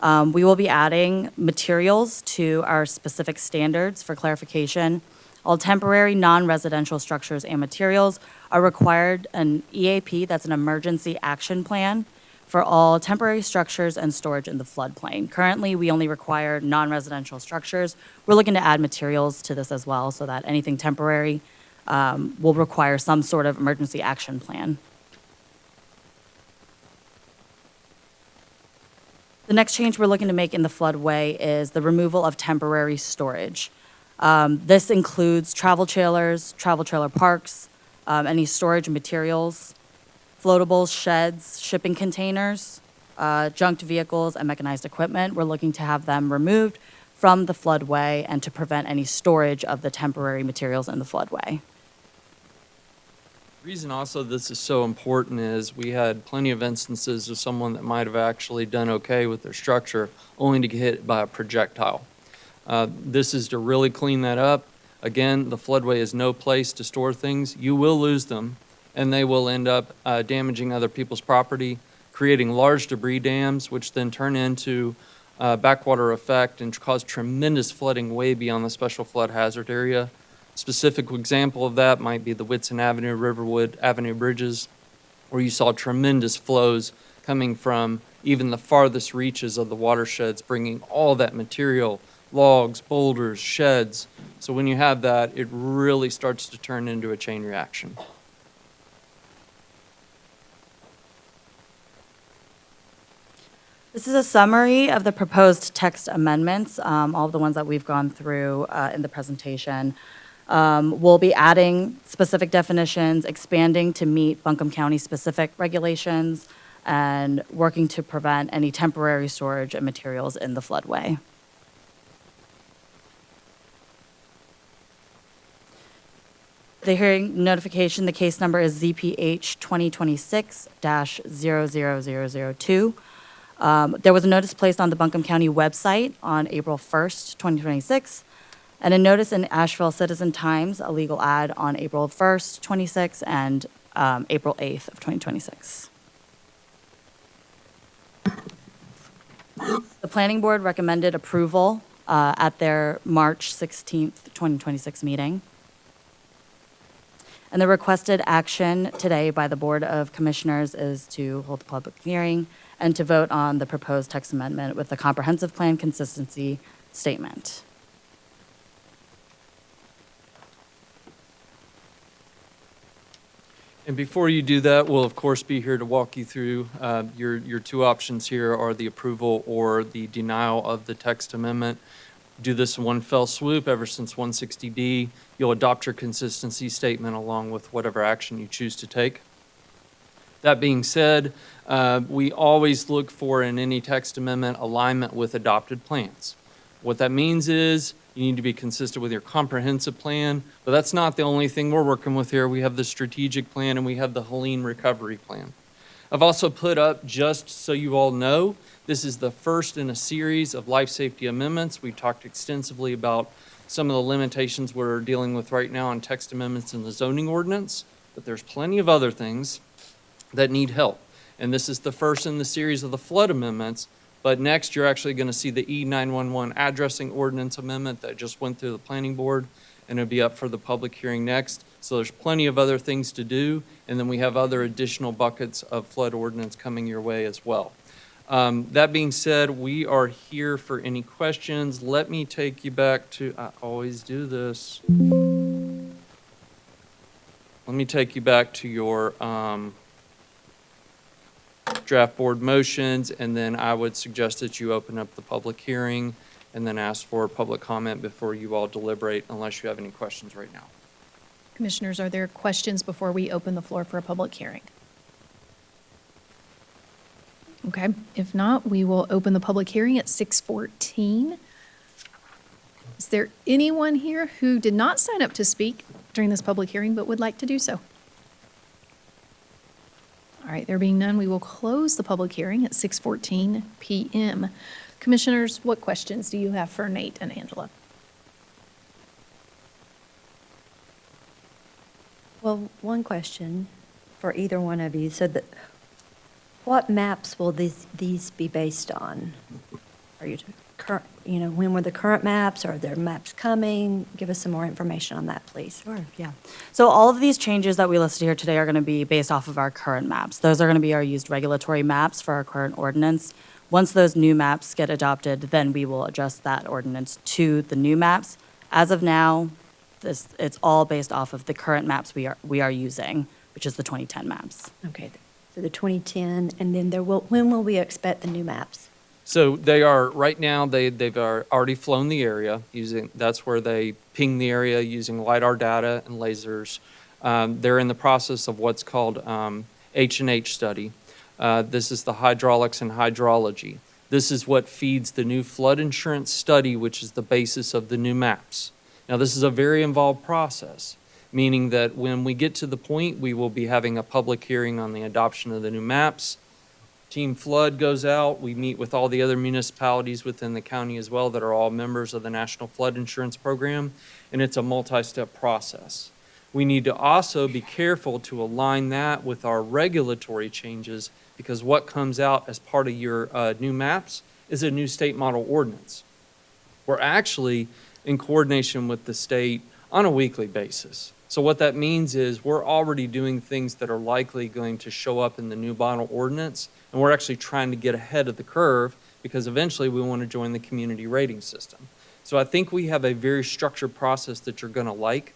We will be adding materials to our specific standards for clarification. All temporary non-residential structures and materials are required an EAP, that's an emergency action plan, for all temporary structures and storage in the floodplain. Currently, we only require non-residential structures. We're looking to add materials to this as well so that anything temporary will require some sort of emergency action plan. The next change we're looking to make in the floodway is the removal of temporary storage. This includes travel trailers, travel trailer parks, any storage materials, floatables, sheds, shipping containers, junked vehicles, and mechanized equipment. We're looking to have them removed from the floodway and to prevent any storage of the temporary materials in the floodway. The reason also this is so important is we had plenty of instances of someone that might have actually done okay with their structure only to get hit by a projectile. This is to really clean that up. Again, the floodway is no place to store things. You will lose them, and they will end up damaging other people's property, creating large debris dams, which then turn into backwater effect and cause tremendous flooding way beyond the special flood hazard area. Specific example of that might be the Whitson Avenue, Riverwood Avenue bridges, where you saw tremendous flows coming from even the farthest reaches of the watersheds, bringing all that material, logs, boulders, sheds. So when you have that, it really starts to turn into a chain reaction. This is a summary of the proposed text amendments, all of the ones that we've gone through in the presentation. We'll be adding specific definitions, expanding to meet Buncombe County specific regulations, and working to prevent any temporary storage of materials in the floodway. The hearing notification, the case number is ZPH 2026-00002. There was a notice placed on the Buncombe County website on April 1st, 2026, and a notice in Asheville Citizen Times, a legal ad on April 1st, 26, and April 8th of 2026. The Planning Board recommended approval at their March 16th, 2026 meeting. And the requested action today by the Board of Commissioners is to hold a public hearing and to vote on the proposed text amendment with the comprehensive plan consistency statement. And before you do that, we'll of course be here to walk you through your two options here are the approval or the denial of the text amendment. Do this in one fell swoop ever since 160D. You'll adopt your consistency statement along with whatever action you choose to take. That being said, we always look for in any text amendment alignment with adopted plans. What that means is you need to be consistent with your comprehensive plan, but that's not the only thing we're working with here. We have the strategic plan and we have the Helene recovery plan. I've also put up, just so you all know, this is the first in a series of life safety amendments. We talked extensively about some of the limitations we're dealing with right now on text amendments in the zoning ordinance, but there's plenty of other things that need help. And this is the first in the series of the flood amendments, but next you're actually going to see the E911 addressing ordinance amendment that just went through the planning board, and it'll be up for the public hearing next. So there's plenty of other things to do, and then we have other additional buckets of flood ordinance coming your way as well. That being said, we are here for any questions. Let me take you back to, I always do this. Let me take you back to your draft board motions, and then I would suggest that you open up the public hearing and then ask for public comment before you all deliberate, unless you have any questions right now. Commissioners, are there questions before we open the floor for a public hearing? Okay, if not, we will open the public hearing at 6:14. Is there anyone here who did not sign up to speak during this public hearing but would like to do so? All right, there being none, we will close the public hearing at 6:14 p.m. Commissioners, what questions do you have for Nate and Angela? Well, one question for either one of you. So what maps will these be based on? Are you current, when were the current maps? Are there maps coming? Give us some more information on that, please. Sure, yeah. So all of these changes that we listed here today are going to be based off of our current maps. Those are going to be our used regulatory maps for our current ordinance. Once those new maps get adopted, then we will adjust that ordinance to the new maps. As of now, it's all based off of the current maps we are using, which is the 2010 maps. Okay, so the 2010, and then when will we expect the new maps? So they are, right now, they've already flown the area that's where they ping the area using LiDAR data and lasers. They're in the process of what's called H&H study. This is the hydraulics and hydrology. This is what feeds the new flood insurance study, which is the basis of the new maps. Now, this is a very involved process, meaning that when we get to the point, we will be having a public hearing on the adoption of the new maps. Team Flood goes out. We meet with all the other municipalities within the county as well that are all members of the National Flood Insurance Program, and it's a multi-step process. We need to also be careful to align that with our regulatory changes, because what comes out as part of your new maps is a new state model ordinance. We're actually in coordination with the state on a weekly basis. So what that means is we're already doing things that are likely going to show up in the new model ordinance, and we're actually trying to get ahead of the curve because eventually we want to join the community rating system. So I think we have a very structured process that you're going to like,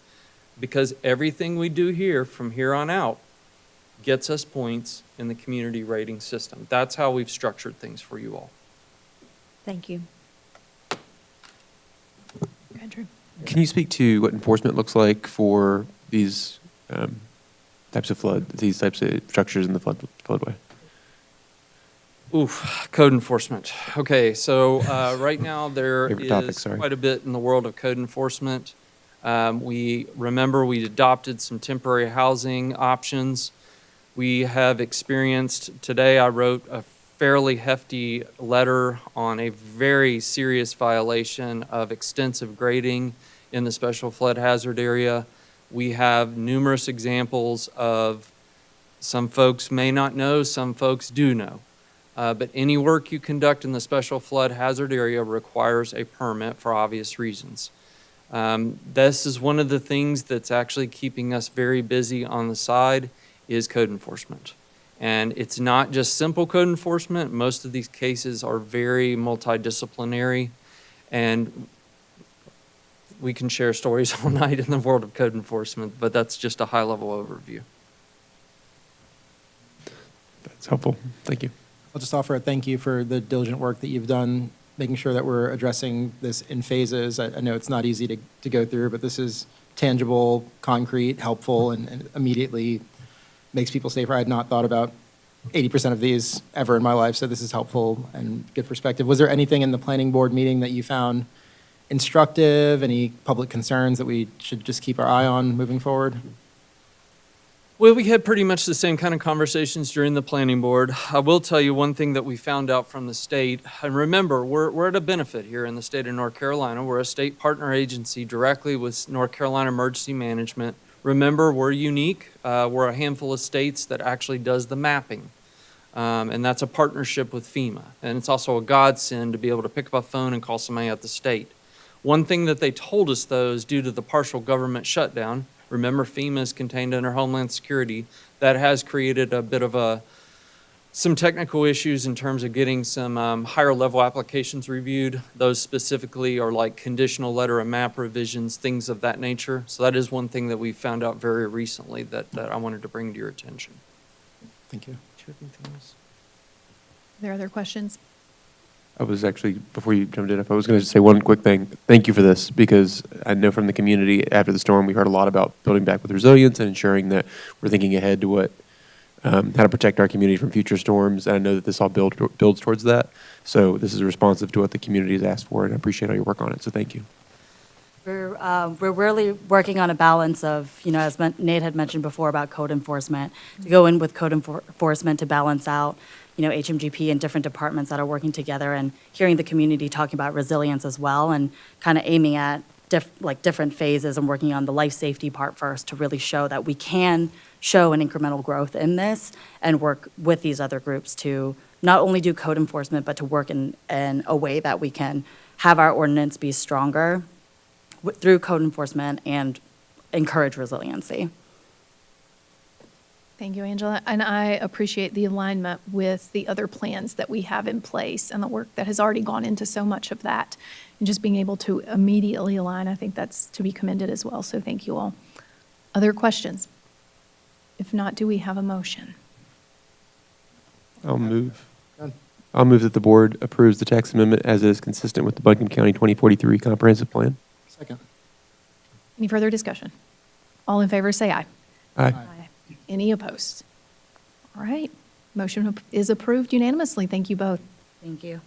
because everything we do here from here on out gets us points in the community rating system. That's how we've structured things for you all. Thank you. Andrew? Can you speak to what enforcement looks like for these types of structures in the floodway? Oof, code enforcement. Okay, so right now there is quite a bit in the world of code enforcement. We adopted some temporary housing options. We have experienced, today I wrote a fairly hefty letter on a very serious violation of extensive grading in the special flood hazard area. We have numerous examples of, some folks may not know, some folks do know. But any work you conduct in the special flood hazard area requires a permit for obvious reasons. This is one of the things that's actually keeping us very busy on the side, is code enforcement. And it's not just simple code enforcement. Most of these cases are very multidisciplinary, and we can share stories all night in the world of code enforcement, but that's just a high-level overview. That's helpful. Thank you. I'll just offer a thank you for the diligent work that you've done, making sure that we're addressing this in phases. I know it's not easy to go through, but this is tangible, concrete, helpful, and immediately makes people safer. I had not thought about 80% of these ever in my life, so this is helpful and good perspective. Was there anything in the planning board meeting that you found instructive, any public concerns that we should just keep our eye on moving forward? Well, we had pretty much the same kind of conversations during the planning board. I will tell you one thing that we found out from the state, and remember, we're at a benefit here in the state of North Carolina. We're a state partner agency directly with North Carolina Emergency Management. Remember, we're unique. We're a handful of states that actually does the mapping. And that's a partnership with FEMA. And it's also a godsend to be able to pick up a phone and call somebody at the state. One thing that they told us, though, is due to the partial government shutdown, remember FEMA is contained under Homeland Security, that has created a bit of some technical issues in terms of getting some higher level applications reviewed. Those specifically are like conditional letter and map revisions, things of that nature. So that is one thing that we found out very recently that I wanted to bring to your attention. Thank you. Are there other questions? I was actually, before you jumped in, if I was going to say one quick thing, thank you for this, because I know from the community after the storm, we heard a lot about building back with resilience and ensuring that we're thinking ahead to what, how to protect our community from future storms. And I know that this all builds towards that. So this is responsive to what the community has asked for, and I appreciate all your work on it. So thank you. We're really working on a balance of, as Nate had mentioned before about code enforcement, to go in with code enforcement to balance out, HMGP and different departments that are working together, and hearing the community talking about resilience as well, and kind of aiming at different phases and working on the life safety part first to really show that we can show an incremental growth in this and work with these other groups to not only do code enforcement, but to work in a way that we can have our ordinance be stronger through code enforcement and encourage resiliency. Thank you, Angela. And I appreciate the alignment with the other plans that we have in place and the work that has already gone into so much of that. And just being able to immediately align, I think that's to be commended as well. So thank you all. Other questions? If not, do we have a motion? I'll move that the board approves the text amendment as it is consistent with the Buncombe County 2043 Comprehensive Plan. Second. Any further discussion? All in favor, say aye. Aye. Any opposed? All right. Motion is approved unanimously. Thank you both. Thank you.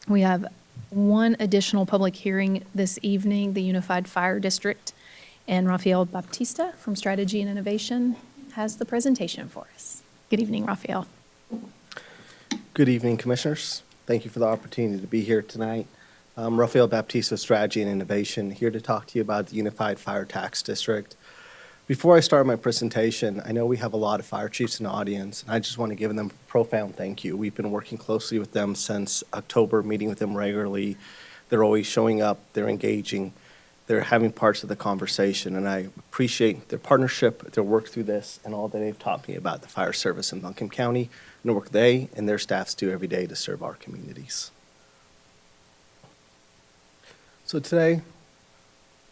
We have one additional public hearing this evening, the Unified Fire District, and Rafael Baptista from Strategy and Innovation has the presentation for us. Good evening, Rafael. Good evening, Commissioners. Thank you for the opportunity to be here tonight. I'm Rafael Baptista, Strategy and Innovation, here to talk to you about the Unified Fire Tax District. Before I start my presentation, I know we have a lot of fire chiefs in the audience, and I just want to give them a profound thank you. We've been working closely with them since October, meeting with them regularly. They're always showing up, they're engaging, they're having parts of the conversation, and I appreciate their partnership, their work through this, and all that they've taught me about the fire service in Buncombe County and the work they and their staffs do every day to serve our communities. So today,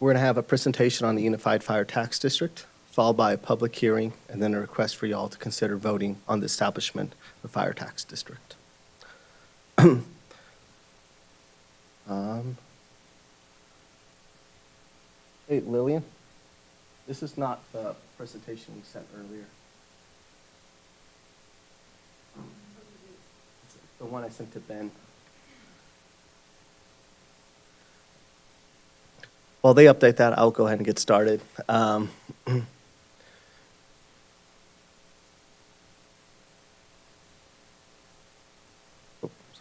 we're going to have a presentation on the Unified Fire Tax District, followed by a public hearing, and then a request for y'all to consider voting on the establishment of the Fire Tax District. Hey, Lillian, this is not the presentation we sent earlier. It's the one I sent to Ben. While they update that, I'll go ahead and get started. Oh,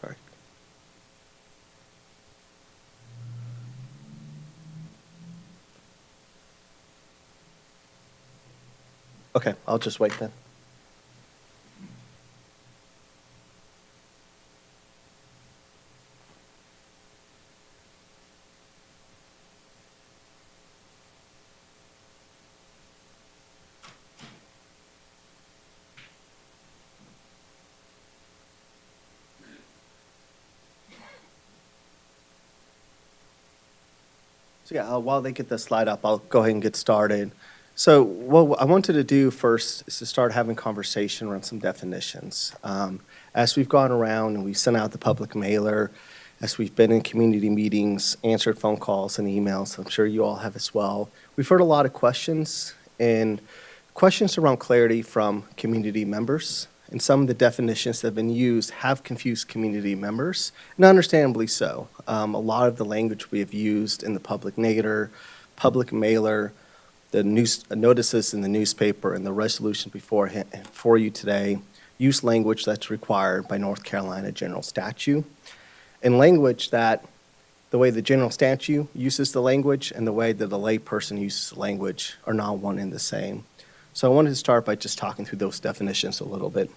sorry. Okay, I'll just wait then. So yeah, while they get the slide up, I'll go ahead and get started. So what I wanted to do first is to start having conversation around some definitions. As we've gone around and we've sent out the public mailer, as we've been in community meetings, answered phone calls and emails, I'm sure you all have as well, we've heard a lot of questions and questions around clarity from community members. And some of the definitions that have been used have confused community members, and understandably so. A lot of the language we have used in the public negator, public mailer, the notices in the newspaper and the resolution for you today use language that's required by North Carolina general statute, and language that the way the general statute uses the language and the way that a layperson uses the language are not one and the same. So I wanted to start by just talking through those definitions a little bit.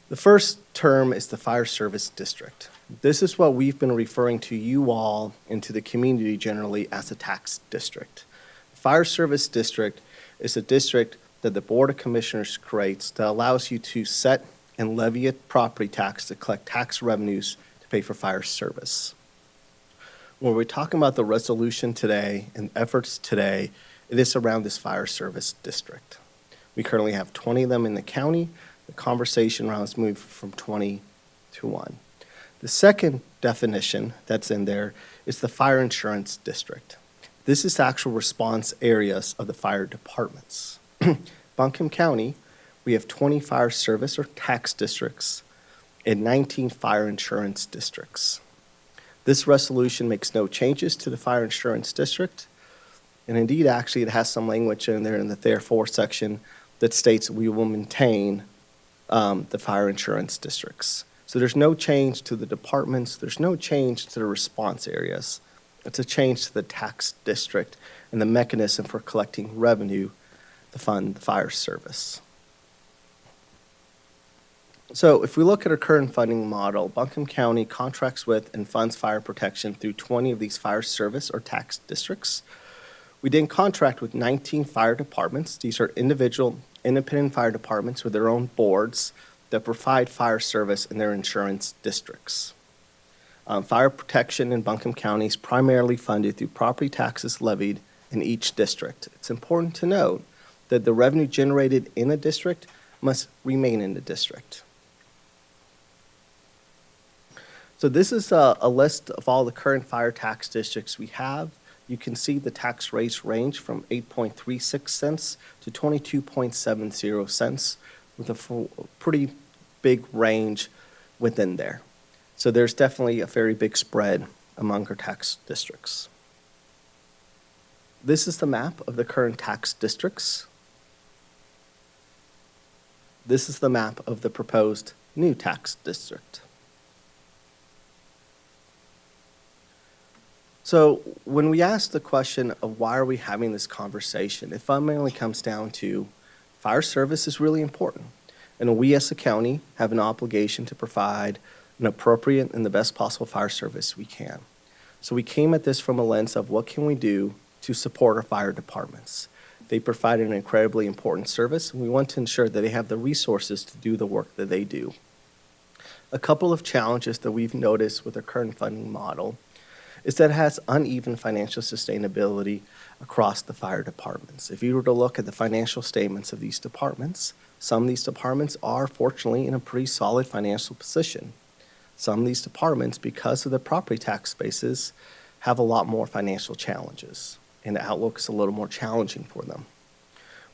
The first term is the fire service district. This is what we've been referring to you all and to the community generally as a tax district. Fire service district is a district that the Board of Commissioners creates that allows you to set and levy a property tax to collect tax revenues to pay for fire service. When we're talking about the resolution today and efforts today, it is around this fire service district. We currently have 20 of them in the county. The conversation around has moved from 20 to 1. The second definition that's in there is the fire insurance district. This is the actual response areas of the fire departments. Buncombe County, we have 20 fire service or tax districts and 19 fire insurance districts. This resolution makes no changes to the fire insurance district, and indeed, actually, it has some language in there in the therefore section that states we will maintain the fire insurance districts. So there's no change to the departments, there's no change to the response areas. It's a change to the tax district and the mechanism for collecting revenue to fund the fire service. So if we look at our current funding model, Buncombe County contracts with and funds fire protection through 20 of these fire service or tax districts. We then contract with 19 fire departments. These are individual independent fire departments with their own boards that provide fire service in their insurance districts. Fire protection in Buncombe County is primarily funded through property taxes levied in each district. It's important to note that the revenue generated in a district must remain in the district. So this is a list of all the current fire tax districts we have. You can see the tax rates range from 8.36 cents to 22.70 cents with a pretty big range within there. So there's definitely a very big spread among our tax districts. This is the map of the current tax districts. This is the map of the proposed new tax district. So when we ask the question of why are we having this conversation, it fundamentally comes down to fire service is really important. And we as a county have an obligation to provide an appropriate and the best possible fire service we can. So we came at this from a lens of what can we do to support our fire departments. They provide an incredibly important service, and we want to ensure that they have the resources to do the work that they do. A couple of challenges that we've noticed with our current funding model is that it has uneven financial sustainability across the fire departments. If you were to look at the financial statements of these departments, some of these departments are fortunately in a pretty solid financial position. Some of these departments, because of the property tax bases, have a lot more financial challenges, and the outlook is a little more challenging for them.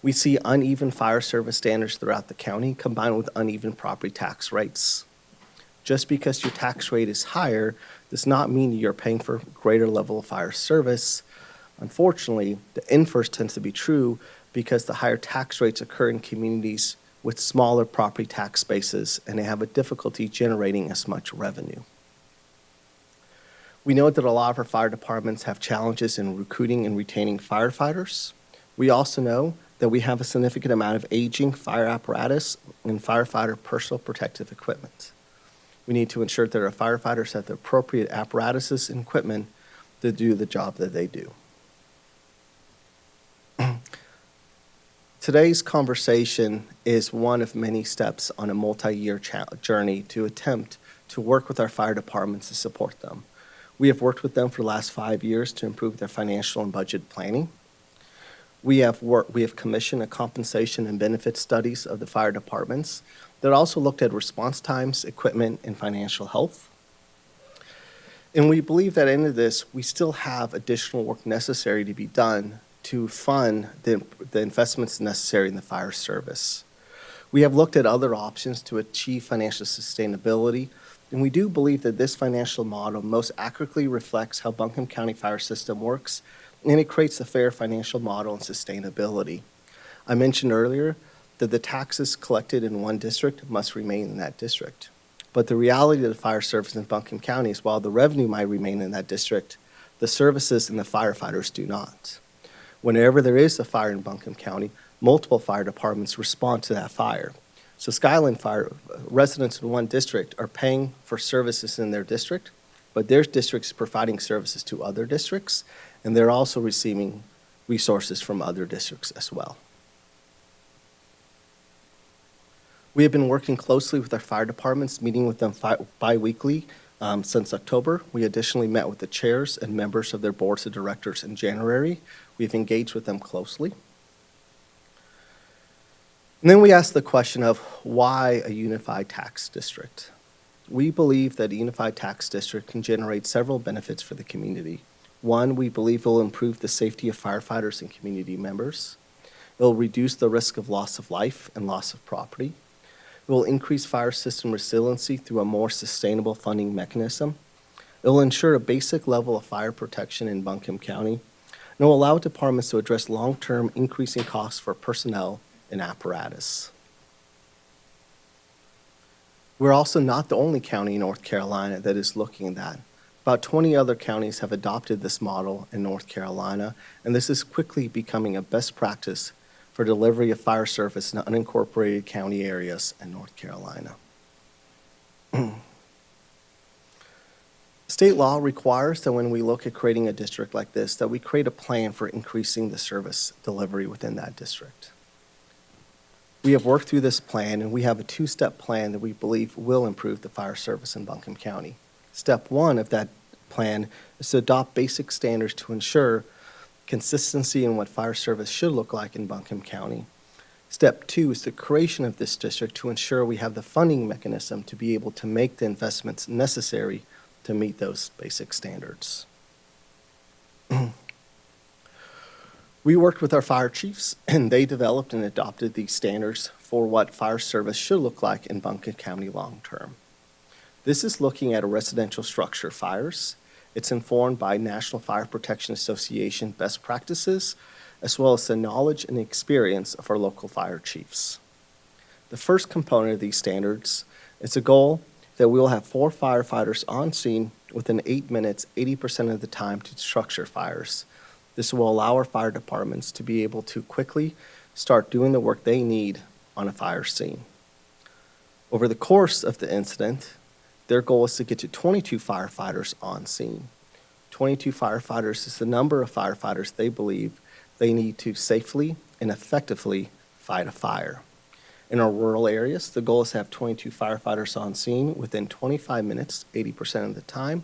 We see uneven fire service standards throughout the county combined with uneven property tax rates. Just because your tax rate is higher does not mean you're paying for a greater level of fire service. Unfortunately, the inverse tends to be true because the higher tax rates occur in communities with smaller property tax bases, and they have a difficulty generating as much revenue. We know that a lot of our fire departments have challenges in recruiting and retaining firefighters. We also know that we have a significant amount of aging fire apparatus and firefighter personal protective equipment. We need to ensure that our firefighters have the appropriate apparatuses and equipment to do the job that they do. Today's conversation is one of many steps on a multi-year journey to attempt to work with our fire departments to support them. We have worked with them for the last 5 years to improve their financial and budget planning. We have commissioned a compensation and benefit studies of the fire departments that also looked at response times, equipment, and financial health. And we believe that at the end of this, we still have additional work necessary to be done to fund the investments necessary in the fire service. We have looked at other options to achieve financial sustainability, and we do believe that this financial model most accurately reflects how Buncombe County Fire System works and it creates a fair financial model and sustainability. I mentioned earlier that the taxes collected in one district must remain in that district. But the reality of the fire service in Buncombe County is while the revenue might remain in that district, the services and the firefighters do not. Whenever there is a fire in Buncombe County, multiple fire departments respond to that fire. So Skyline Fire residents in one district are paying for services in their district, but their district's providing services to other districts, and they're also receiving resources from other districts as well. We have been working closely with our fire departments, meeting with them bi-weekly since October. We additionally met with the chairs and members of their boards of directors in January. We've engaged with them closely. And then we asked the question of why a unified tax district? We believe that a unified tax district can generate several benefits for the community. One, we believe it will improve the safety of firefighters and community members. It will reduce the risk of loss of life and loss of property. It will increase fire system resiliency through a more sustainable funding mechanism. It will ensure a basic level of fire protection in Buncombe County. And it will allow departments to address long-term increasing costs for personnel and apparatus. We're also not the only county in North Carolina that is looking at that. About 20 other counties have adopted this model in North Carolina, and this is quickly becoming a best practice for delivery of fire service in unincorporated county areas in North Carolina. State law requires that when we look at creating a district like this, that we create a plan for increasing the service delivery within that district. We have worked through this plan, and we have a two-step plan that we believe will improve the fire service in Buncombe County. Step one of that plan is to adopt basic standards to ensure consistency in what fire service should look like in Buncombe County. Step two is the creation of this district to ensure we have the funding mechanism to be able to make the investments necessary to meet those basic standards. We worked with our fire chiefs, and they developed and adopted these standards for what fire service should look like in Buncombe County long term. This is looking at a residential structure fires. It's informed by National Fire Protection Association best practices, as well as the knowledge and experience of our local fire chiefs. The first component of these standards is a goal that we will have 4 firefighters on scene within 8 minutes, 80% of the time to structure fires. This will allow our fire departments to be able to quickly start doing the work they need on a fire scene. Over the course of the incident, their goal is to get to 22 firefighters on scene. 22 firefighters is the number of firefighters they believe they need to safely and effectively fight a fire. In our rural areas, the goal is to have 22 firefighters on scene within 25 minutes, 80% of the time.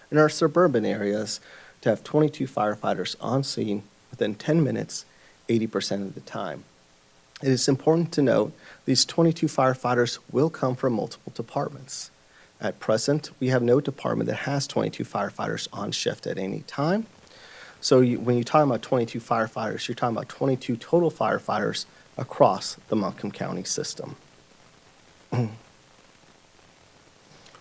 In our suburban areas, to have 22 firefighters on scene within 10 minutes, 80% of the time. It is important to note these 22 firefighters will come from multiple departments. At present, we have no department that has 22 firefighters on shift at any time. So when you're talking about 22 firefighters, you're talking about 22 total firefighters across the Buncombe County system.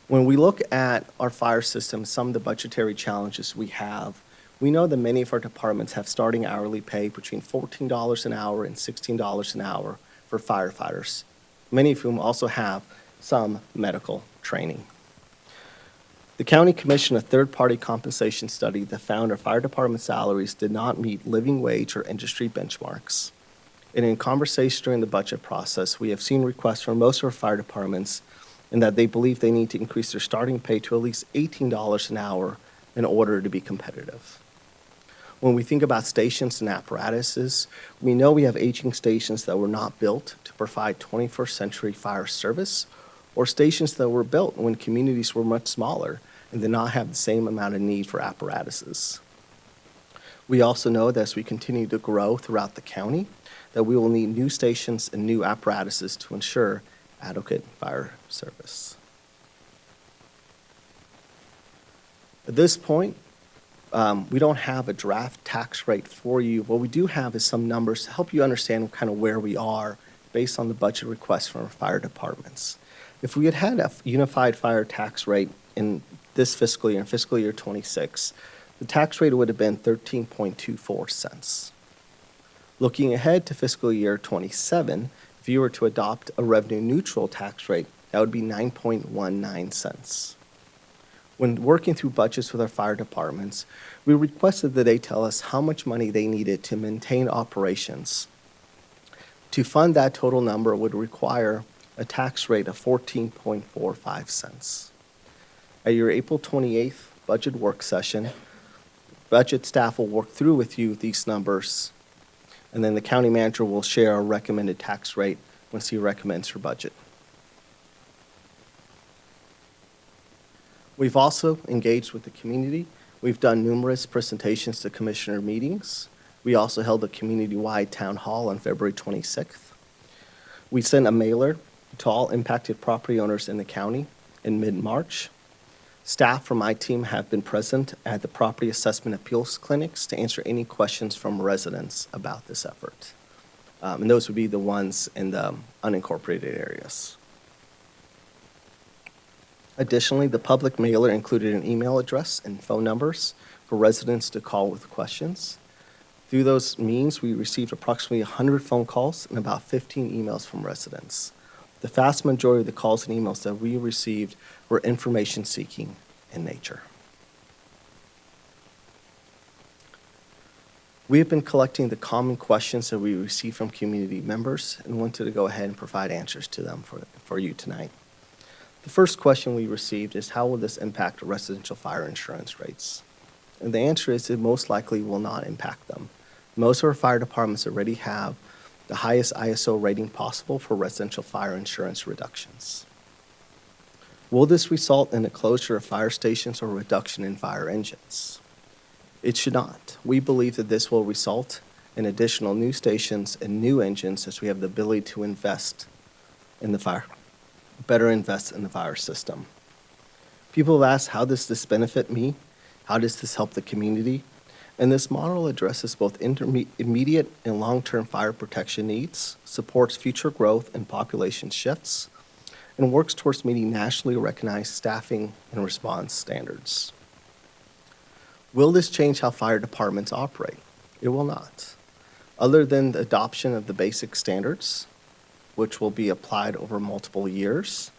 When we look at our fire system, some of the budgetary challenges we have, we know that many of our departments have starting hourly pay between $14 an hour and $16 an hour for firefighters, many of whom also have some medical training. The county commissioned a third-party compensation study that found our fire department salaries did not meet living wage or industry benchmarks. And in conversation during the budget process, we have seen requests from most of our fire departments in that they believe they need to increase their starting pay to at least $18 an hour in order to be competitive. When we think about stations and apparatuses, we know we have aging stations that were not built to provide 21st century fire service, or stations that were built when communities were much smaller and did not have the same amount of need for apparatuses. We also know that as we continue to grow throughout the county, that we will need new stations and new apparatuses to ensure adequate fire service. At this point, we don't have a draft tax rate for you. What we do have is some numbers to help you understand kind of where we are based on the budget requests from our fire departments. If we had had a unified fire tax rate in this fiscal year, in fiscal year 26, the tax rate would have been 13.24 cents. Looking ahead to fiscal year '27, if you were to adopt a revenue-neutral tax rate, that would be 9.19 cents. When working through budgets with our fire departments, we requested that they tell us how much money they needed to maintain operations. To fund that total number would require a tax rate of 14.45 cents. At your April 28th budget work session, budget staff will work through with you these numbers, and then the county manager will share a recommended tax rate once he recommends her budget. We've also engaged with the community. We've done numerous presentations to commissioner meetings. We also held a community-wide town hall on February 26th. We sent a mailer to all impacted property owners in the county in mid-March. Staff from my team have been present at the property assessment appeals clinics to answer any questions from residents about this effort. And those would be the ones in the unincorporated areas. Additionally, the public mailer included an email address and phone numbers for residents to call with questions. Through those means, we received approximately 100 phone calls and about 15 emails from residents. The vast majority of the calls and emails that we received were information seeking in nature. We have been collecting the common questions that we receive from community members and wanted to go ahead and provide answers to them for you tonight. The first question we received is, how will this impact residential fire insurance rates? And the answer is it most likely will not impact them. Most of our fire departments already have the highest ISO rating possible for residential fire insurance reductions. Will this result in the closure of fire stations or reduction in fire engines? It should not. We believe that this will result in additional new stations and new engines as we have the ability to invest in the fire, better invest in the fire system. People have asked, how does this benefit me? How does this help the community? And this model addresses both immediate and long-term fire protection needs, supports future growth and population shifts, and works towards meeting nationally recognized staffing and response standards. Will this change how fire departments operate? It will not. Other than the adoption of the basic standards, which will be applied over multiple years,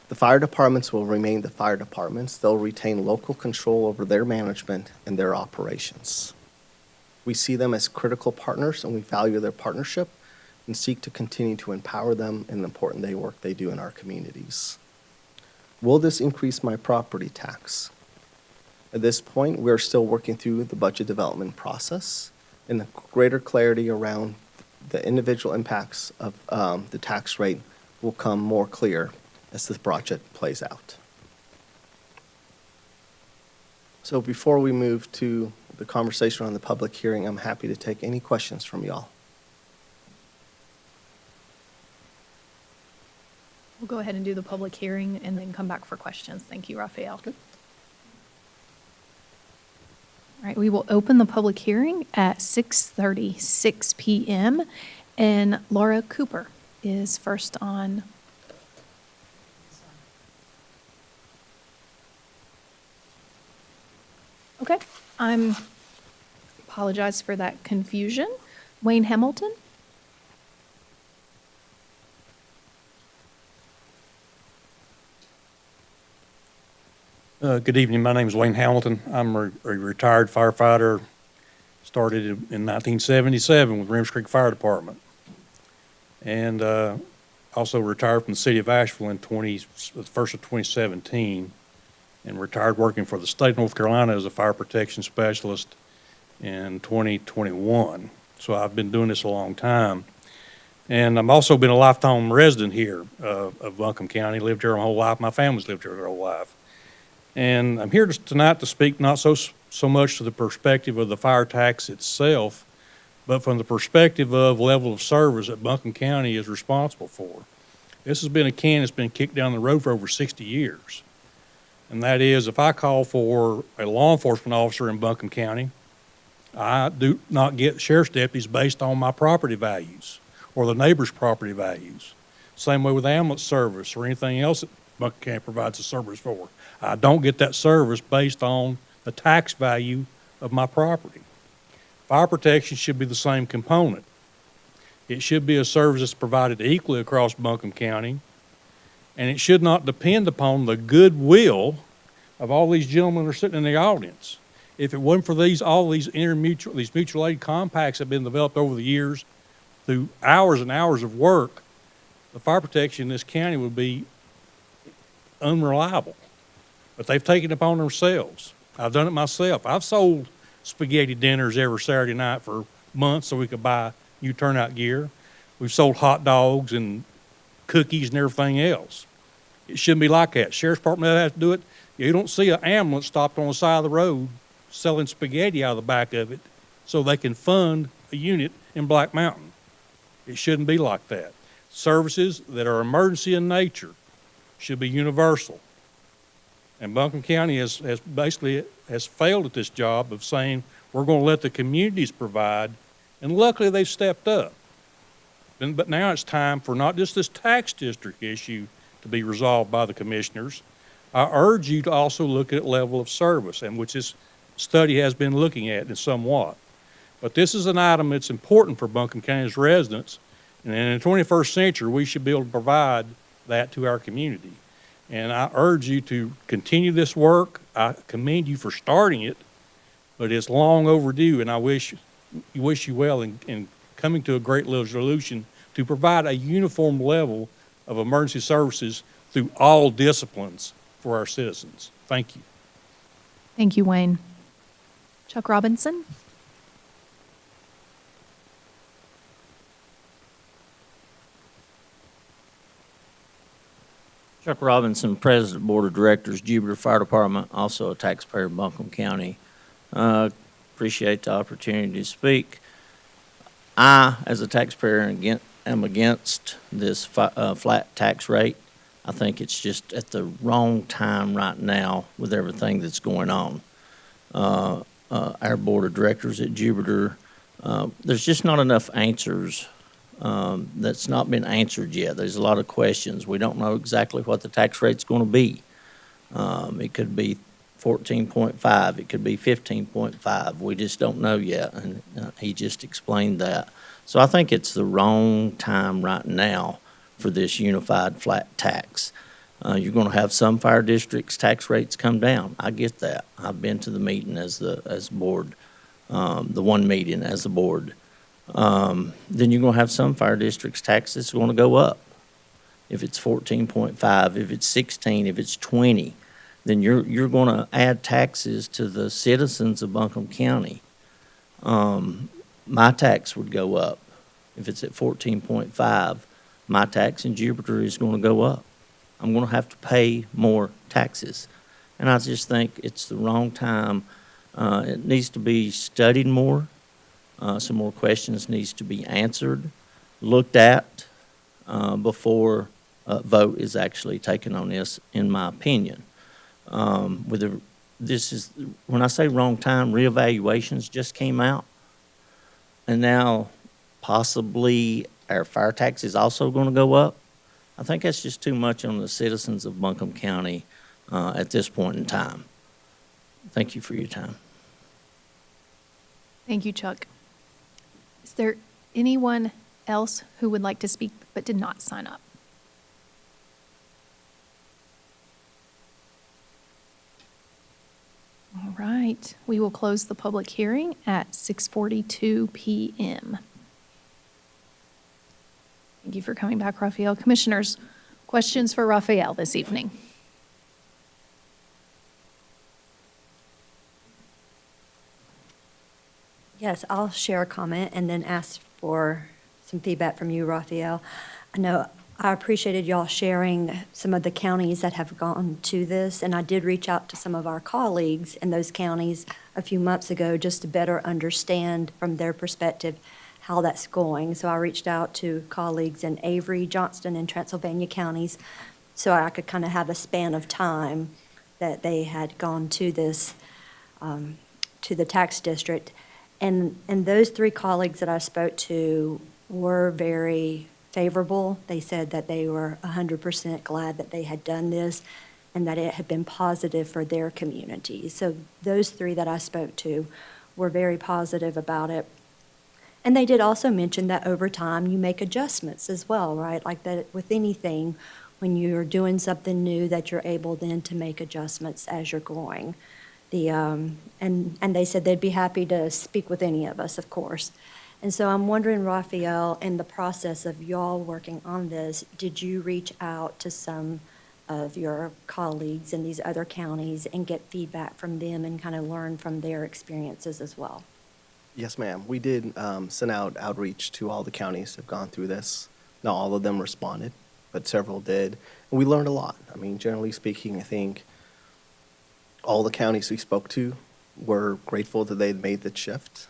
the fire departments will remain the fire departments. They'll retain local control over their management and their operations. We see them as critical partners, and we value their partnership and seek to continue to empower them in the important work they do in our communities. Will this increase my property tax? At this point, we're still working through the budget development process, and the greater clarity around the individual impacts of the tax rate will come more clear as this project plays out. So before we move to the conversation on the public hearing, I'm happy to take any questions from y'all. We'll go ahead and do the public hearing and then come back for questions. Thank you, Raphael. Good. All right, we will open the public hearing at 6:36 p.m. and Laura Cooper is first on. Okay, apologize for that confusion. Wayne Hamilton? Good evening. My name is Wayne Hamilton. I'm a retired firefighter. Started in 1977 with Reams Creek Fire Department. And also retired from the city of Asheville in the 1st of 2017. And retired working for the state of North Carolina as a fire protection specialist in 2021. So I've been doing this a long time. And I've also been a lifetime resident here of Buncombe County. Lived here my whole life. My family's lived here their whole life. And I'm here tonight to speak not so much to the perspective of the fire tax itself, but from the perspective of level of service that Buncombe County is responsible for. This has been a can that's been kicked down the road for over 60 years. And that is, if I call for a law enforcement officer in Buncombe County, I do not get sheriff's deputies based on my property values or the neighbor's property values. Same way with ambulance service or anything else that Buncombe County provides a service for. I don't get that service based on the tax value of my property. Fire protection should be the same component. It should be a service that's provided equally across Buncombe County, and it should not depend upon the goodwill of all these gentlemen that are sitting in the audience. If it wasn't for all these mutual aid compacts that have been developed over the years through hours and hours of work, the fire protection in this county would be unreliable. But they've taken it upon themselves. I've done it myself. I've sold spaghetti dinners every Saturday night for months so we could buy new turnout gear. We've sold hot dogs and cookies and everything else. It shouldn't be like that. Sheriff's Department has to do it. You don't see an ambulance stopped on the side of the road selling spaghetti out of the back of it so they can fund a unit in Black Mountain. It shouldn't be like that. Services that are emergency in nature should be universal. And Buncombe County has basically failed at this job of saying, we're going to let the communities provide, and luckily they've stepped up. But now it's time for not just this tax district issue to be resolved by the commissioners. I urge you to also look at level of service, and which this study has been looking at in somewhat. But this is an item that's important for Buncombe County's residents, and in the 21st century, we should be able to provide that to our community. And I urge you to continue this work. I commend you for starting it, but it's long overdue, and I wish you well in coming to a great resolution to provide a uniform level of emergency services through all disciplines for our citizens. Thank you. Thank you, Wayne. Chuck Robinson? Chuck Robinson, President, Board of Directors, Jupiter Fire Department, also a taxpayer in Buncombe County. Appreciate the opportunity to speak. I, as a taxpayer, am against this flat tax rate. I think it's just at the wrong time right now with everything that's going on. Our Board of Directors at Jupiter, there's just not enough answers that's not been answered yet. There's a lot of questions. We don't know exactly what the tax rate's going to be. It could be 14.5. It could be 15.5. We just don't know yet, and he just explained that. So I think it's the wrong time right now for this unified flat tax. You're going to have some fire districts' tax rates come down. I get that. I've been to the meeting as board, the one meeting as the board. Then you're going to have some fire districts' taxes going to go up. If it's 14.5, if it's 16, if it's 20, then you're going to add taxes to the citizens of Buncombe County. My tax would go up. If it's at 14.5, my tax in Jupiter is going to go up. I'm going to have to pay more taxes. And I just think it's the wrong time. It needs to be studied more. Some more questions needs to be answered, looked at before a vote is actually taken on this, in my opinion. When I say wrong time, reevaluations just came out, and now possibly our fire tax is also going to go up. I think that's just too much on the citizens of Buncombe County at this point in time. Thank you for your time. Thank you, Chuck. Is there anyone else who would like to speak but did not sign up? All right, we will close the public hearing at 6:42 p.m. Thank you for coming back, Raphael. Commissioners, questions for Raphael this evening? Yes, I'll share a comment and then ask for some feedback from you, Raphael. I appreciated y'all sharing some of the counties that have gone to this, and I did reach out to some of our colleagues in those counties a few months ago just to better understand from their perspective how that's going. So I reached out to colleagues in Avery, Johnston, and Transylvania counties so I could kind of have a span of time that they had gone to this, to the tax district. And those three colleagues that I spoke to were very favorable. They said that they were 100% glad that they had done this. and that it had been positive for their community. So those three that I spoke to were very positive about it. And they did also mention that over time you make adjustments as well, right? Like that with anything, when you're doing something new, that you're able then to make adjustments as you're going. And they said they'd be happy to speak with any of us, of course. And so I'm wondering, Raphael, in the process of y'all working on this, did you reach out to some of your colleagues in these other counties and get feedback from them and kind of learn from their experiences as well? Yes, ma'am. We did send out outreach to all the counties that have gone through this. Not all of them responded, but several did. And we learned a lot. I mean, generally speaking, I think all the counties we spoke to were grateful that they'd made the shift.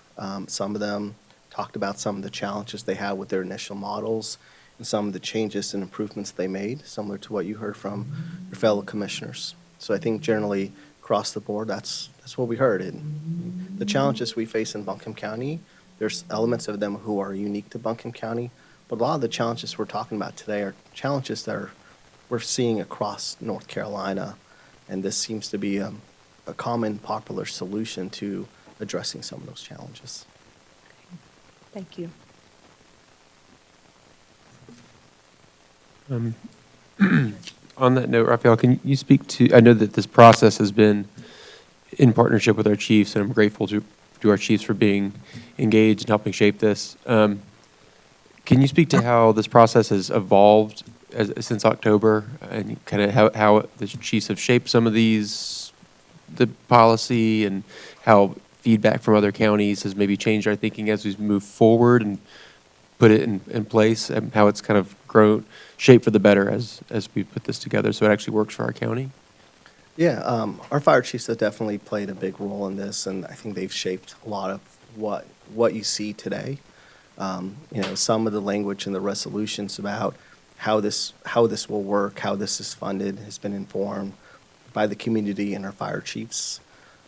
Some of them talked about some of the challenges they had with their initial models and some of the changes and improvements they made, similar to what you heard from your fellow commissioners. So I think generally across the board, that's what we heard. And the challenges we face in Buncombe County, there's elements of them who are unique to Buncombe County, but a lot of the challenges we're talking about today are challenges that we're seeing across North Carolina, and this seems to be a common popular solution to addressing some of those challenges. Thank you. On that note, Raphael, can you speak to, I know that this process has been in partnership with our chiefs, and I'm grateful to our chiefs for being engaged and helping shape this. Can you speak to how this process has evolved since October, and kind of how the chiefs have shaped some of the policy, and how feedback from other counties has maybe changed our thinking as we move forward and put it in place, and how it's kind of grown, shaped for the better as we put this together so it actually works for our county? Yeah, our fire chiefs have definitely played a big role in this, and I think they've shaped a lot of what you see today. Some of the language in the resolutions about how this will work, how this is funded, has been informed by the community and our fire chiefs.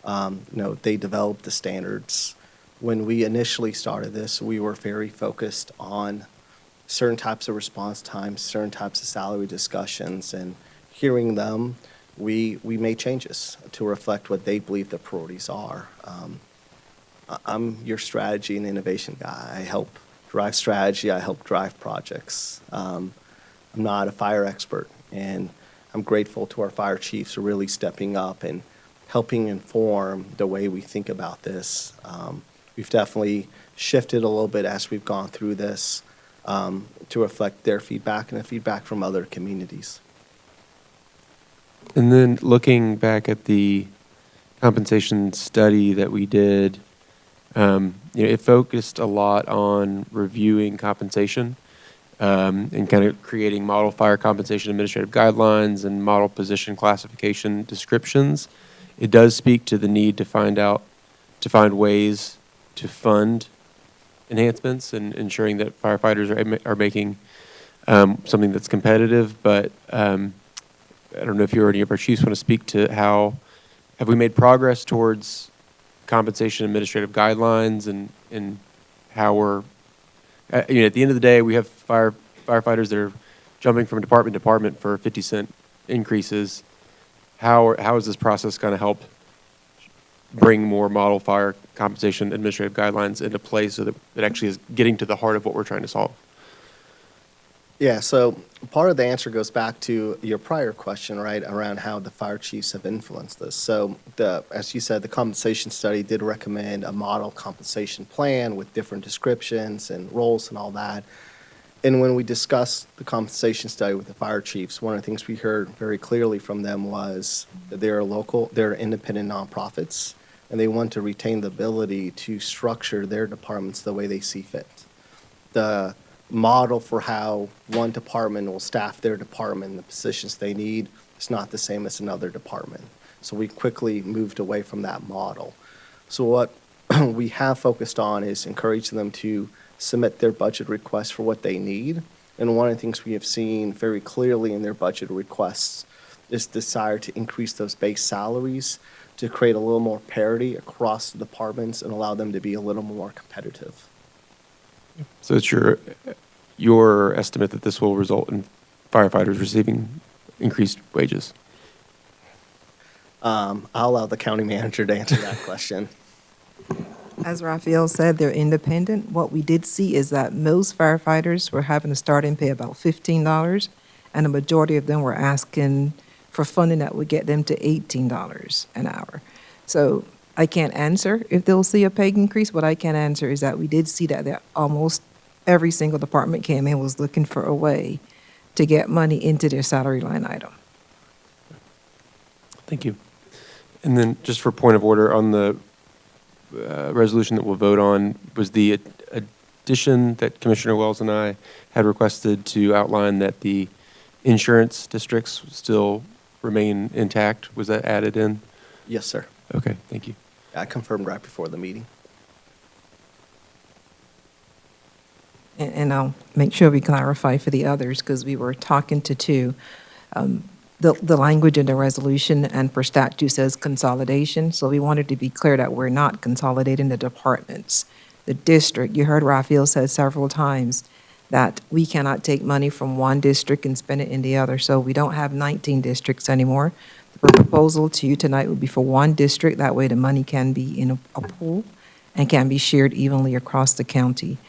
They developed the standards. When we initially started this, we were very focused on certain types of response times, certain types of salary discussions, and hearing them, we made changes to reflect what they believe the priorities are. I'm your strategy and innovation guy. I help drive strategy. I help drive projects. I'm not a fire expert, and I'm grateful to our fire chiefs for really stepping up and helping inform the way we think about this. We've definitely shifted a little bit as we've gone through this to reflect their feedback and the feedback from other communities. And then looking back at the compensation study that we did, it focused a lot on reviewing compensation and kind of creating model fire compensation administrative guidelines and model position classification descriptions. It does speak to the need to find ways to fund enhancements and ensuring that firefighters are making something that's competitive. But I don't know if you or any of our chiefs want to speak to have we made progress towards compensation administrative guidelines and how we're, at the end of the day, we have firefighters that are jumping from department to department for 50-cent increases. How is this process going to help bring more model fire compensation administrative guidelines into place so that it actually is getting to the heart of what we're trying to solve? Yeah, so part of the answer goes back to your prior question, right, around how the fire chiefs have influenced this. So as you said, the compensation study did recommend a model compensation plan with different descriptions and roles and all that. And when we discussed the compensation study with the fire chiefs, one of the things we heard very clearly from them was that they're independent nonprofits, and they want to retain the ability to structure their departments the way they see fit. The model for how one department will staff their department, the positions they need, is not the same as another department. So we quickly moved away from that model. So what we have focused on is encouraging them to submit their budget requests for what they need. And one of the things we have seen very clearly in their budget requests is desire to increase those base salaries to create a little more parity across the departments and allow them to be a little more competitive. So it's your estimate that this will result in firefighters receiving increased wages? I'll allow the county manager to answer that question. As Raphael said, they're independent. What we did see is that most firefighters were having to start and pay about $15, and a majority of them were asking for funding that would get them to $18 an hour. So I can't answer if they'll see a pay increase. What I can answer is that we did see that almost every single department came in was looking for a way to get money into their salary line item. Thank you. And then just for point of order, on the resolution that we'll vote on, was the addition that Commissioner Wells and I had requested to outline that the insurance districts still remain intact, was that added in? Yes, sir. Okay, thank you. I confirmed right before the meeting. And I'll make sure we clarify for the others, because we were talking to two. The language in the resolution and per statute says consolidation, so we wanted to be clear that we're not consolidating the departments. The district, you heard Raphael said several times that we cannot take money from one district and spend it in the other, so we don't have 19 districts anymore. The proposal to you tonight would be for one district, that way the money can be in a pool and can be shared evenly across the county.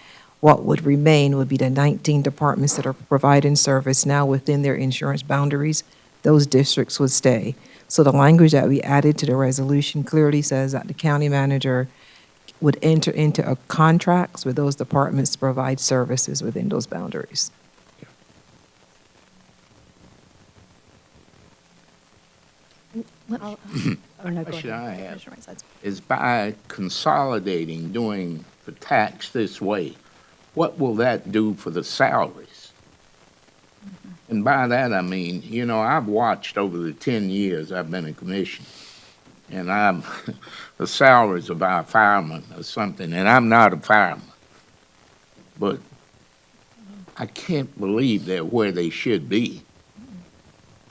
What would remain would be the 19 departments that are providing service now within their insurance boundaries. Those districts would stay. So the language that we added to the resolution clearly says that the county manager would enter into a contracts with those departments to provide services within those boundaries. Question I have is, by consolidating, doing the tax this way, what will that do for the salaries? And by that, I mean, you know, I've watched over the 10 years I've been a commissioner, and the salaries of our firemen or something, and I'm not a fireman, but I can't believe they're where they should be.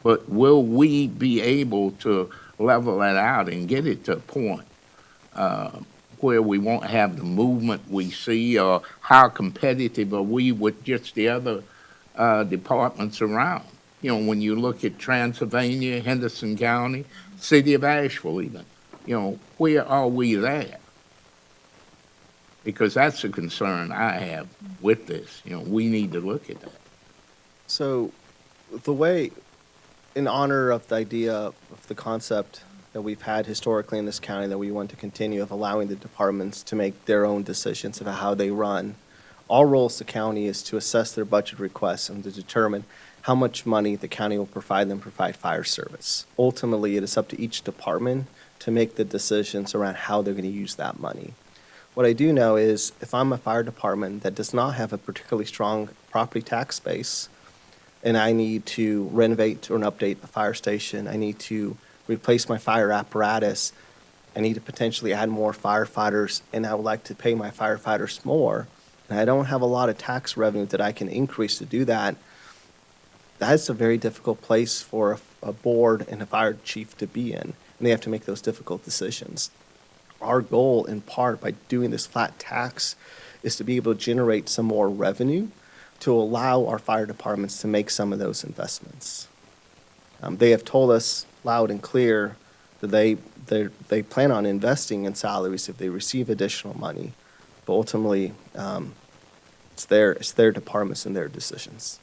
But will we be able to level that out and get it to a point where we won't have the movement we see, or how competitive are we with just the other departments around? You know, when you look at Transylvania, Henderson County, City of Asheville even, you know, where are we there? Because that's a concern I have with this. You know, we need to look at that. So the way, in honor of the idea of the concept that we've had historically in this county that we want to continue, of allowing the departments to make their own decisions about how they run, our role as the county is to assess their budget requests and to determine how much money the county will provide them provide fire service. Ultimately, it is up to each department to make the decisions around how they're going to use that money. What I do know is, if I'm a fire department that does not have a particularly strong property tax base, and I need to renovate or update a fire station, I need to replace my fire apparatus, I need to potentially add more firefighters, and I would like to pay my firefighters more, and I don't have a lot of tax revenue that I can increase to do that, that's a very difficult place for a board and a fire chief to be in, and they have to make those difficult decisions. Our goal, in part, by doing this flat tax, is to be able to generate some more revenue to allow our fire departments to make some of those investments. They have told us loud and clear that they plan on investing in salaries if they receive additional money, but ultimately, it's their departments and their decisions.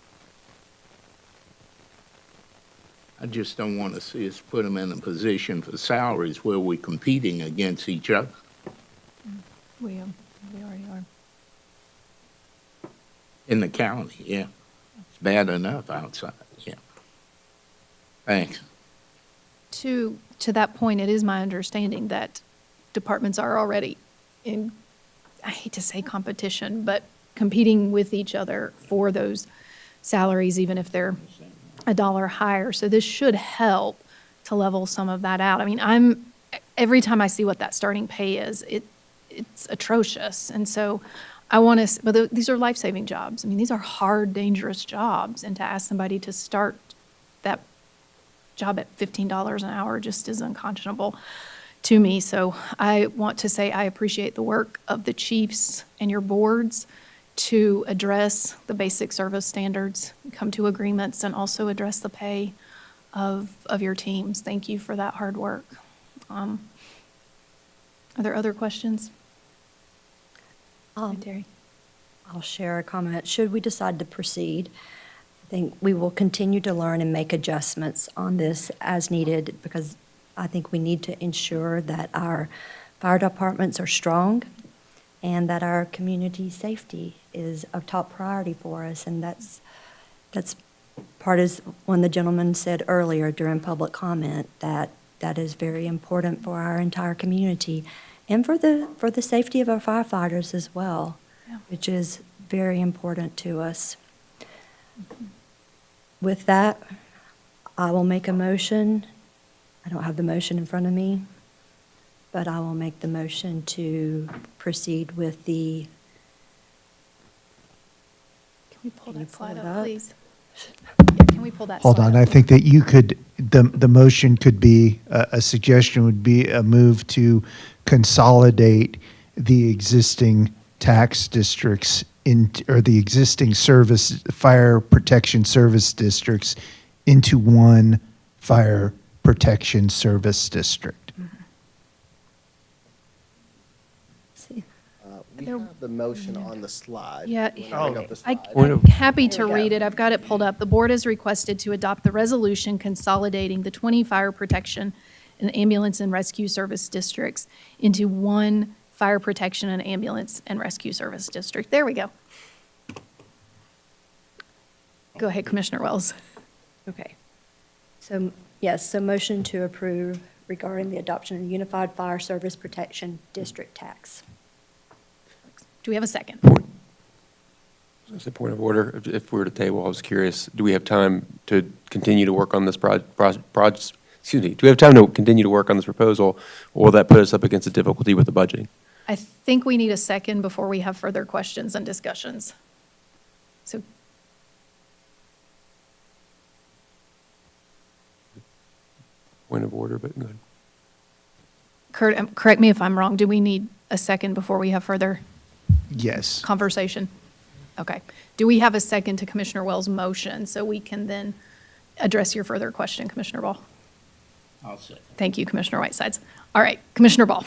I just don't want to see us put them in a position for salaries where we're competing against each other. We already are. In the county, yeah. It's bad enough outside, yeah. Thanks. To that point, it is my understanding that departments are already in, I hate to say competition, but competing with each other for those salaries, even if they're $1 higher. So this should help to level some of that out. I mean, every time I see what that starting pay is, it's atrocious. And so I want to, but these are life-saving jobs. I mean, these are hard, dangerous jobs. And to ask somebody to start that job at $15 an hour just is unconscionable to me. So I want to say I appreciate the work of the chiefs and your boards to address the basic service standards, come to agreements, and also address the pay. of your teams. Thank you for that hard work. Are there other questions? Terry? I'll share a comment. Should we decide to proceed, I think we will continue to learn and make adjustments on this as needed, because I think we need to ensure that our fire departments are strong and that our community safety is a top priority for us. And that's part, as one of the gentlemen said earlier during public comment, that is very important for our entire community and for the safety of our firefighters as well, which is very important to us. With that, I will make a motion. I don't have the motion in front of me, but I will make the motion to proceed with the. Can we pull Can you that pull slide it up, up? please? Yeah, can we pull that Hold slide on, up? I think that you could, the motion could be, a suggestion would be a move to consolidate the existing tax districts or the existing fire protection service districts into one fire protection service district. We have the motion on the slide. Yeah, You wanna bring up the slide? I'm happy to read it. I've got it pulled up. The board has requested to adopt the resolution consolidating the 20 fire protection and ambulance and rescue service districts into one fire protection and ambulance and rescue service district. There we go. Go ahead, Commissioner Wells. Okay. So, yes, so motion to approve regarding the adoption of the Unified Fire Service Protection District Tax. Do we have a second? As a point of order, if we were to table, I was curious, do we have time to continue to work on this excuse me, do we have time to continue to work on this proposal, or will that put us up against a difficulty with the budgeting? I think we need a second before we have further questions and discussions. So, Point of order, but good. Kurt, correct me if I'm wrong. Do we need a second before we have further Yes. conversation? Okay. Do we have a second to Commissioner Wells' motion so we can then address your further question, Commissioner Ball? I'll second. Thank you, Commissioner Whitesides. All right, Commissioner Ball.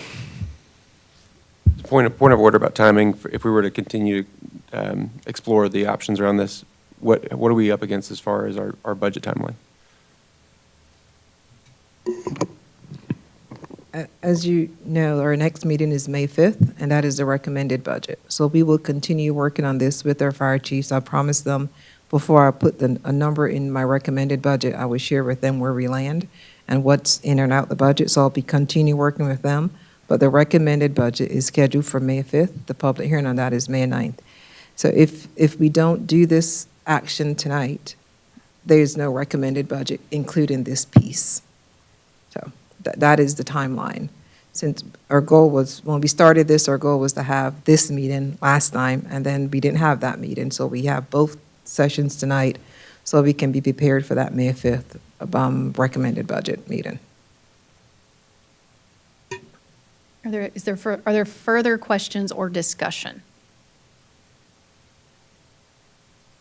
Point of order about timing. If we were to continue to explore the options around this, what are we up against as far as our budget timeline? As you know, our next meeting is May 5th, and that is the recommended budget. So we will continue working on this with our fire chiefs. I promised them before I put a number in my recommended budget, I would share with them where we land and what's in and out the budget. So I'll be continue working with them. But the recommended budget is scheduled for May 5th. The public hearing on that is May 9th. So if we don't do this action tonight, there's no recommended budget, including this piece. So that is the timeline. Since our goal was, when we started this, our goal was to have this meeting last time, and then we didn't have that meeting. So we have both sessions tonight, so we can be prepared for that May 5th recommended budget meeting. Are there further questions or discussion?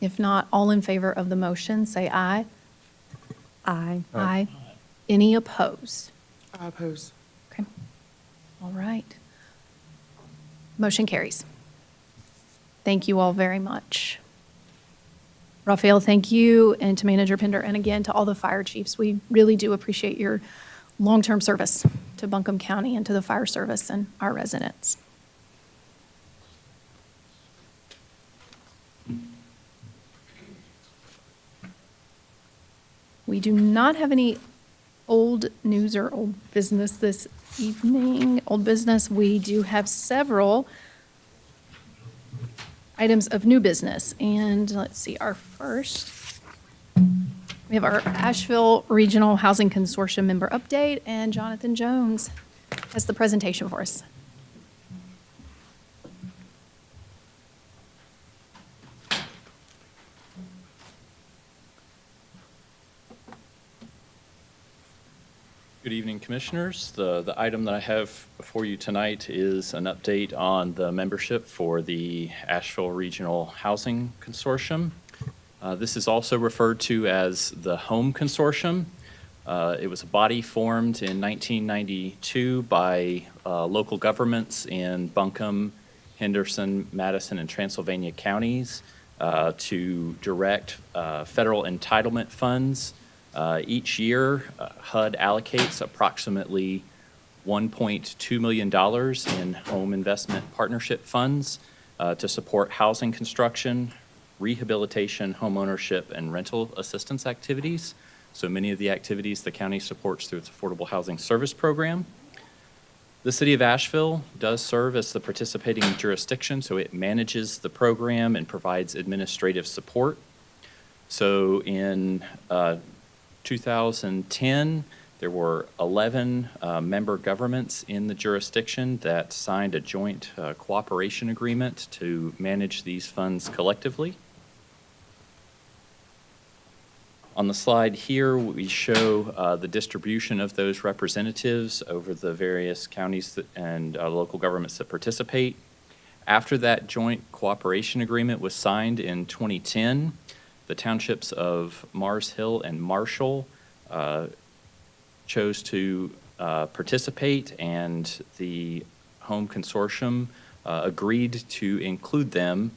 If not, all in favor of the motion, say aye. Aye. Aye. Any opposed? I oppose. Okay. All right. Motion carries. Thank you all very much. Raphael, thank you, and to Manager Pender, and again to all the fire chiefs. We really do appreciate your long-term service to Buncombe County and to the fire service and our residents. We do not have any old news or old business this evening. Old business, we do have several items of new business. And let's see, our first, we have our Asheville Regional Housing Consortium member update, and Jonathan Jones has the presentation for us. Good evening, Commissioners. The item that I have before you tonight is an update on the membership for the Asheville Regional Housing Consortium. This is also referred to as the Home Consortium. It was a body formed in 1992 by local governments in Buncombe, Henderson, Madison, and Transylvania counties to direct federal entitlement funds. Each year, HUD allocates approximately $1.2 million in home investment partnership funds to support housing construction, rehabilitation, homeownership, and rental assistance activities. So many of the activities the county supports through its Affordable Housing Service Program. The City of Asheville does serve as the participating jurisdiction, so it manages the program and provides administrative support. So in 2010, there were 11 member governments in the jurisdiction that signed a joint cooperation agreement to manage these funds collectively. On the slide here, we show the distribution of those representatives over the various counties and local governments that participate. After that joint cooperation agreement was signed in 2010, the townships of Mars Hill and Marshall chose to participate, and the home consortium agreed to include them,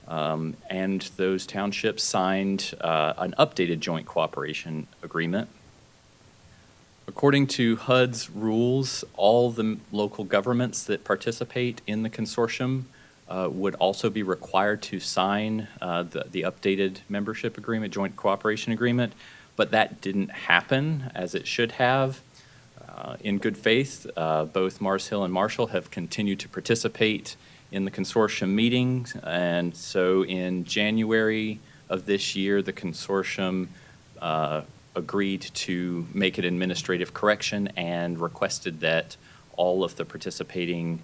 and those townships signed an updated joint cooperation agreement. According to HUD's rules, all the local governments that participate in the consortium would also be required to sign the updated membership agreement, joint cooperation agreement, but that didn't happen as it should have. In good faith, both Mars Hill and Marshall have continued to participate in the consortium meetings, and so in January of this year, the consortium agreed to make an administrative correction and requested that all of the participating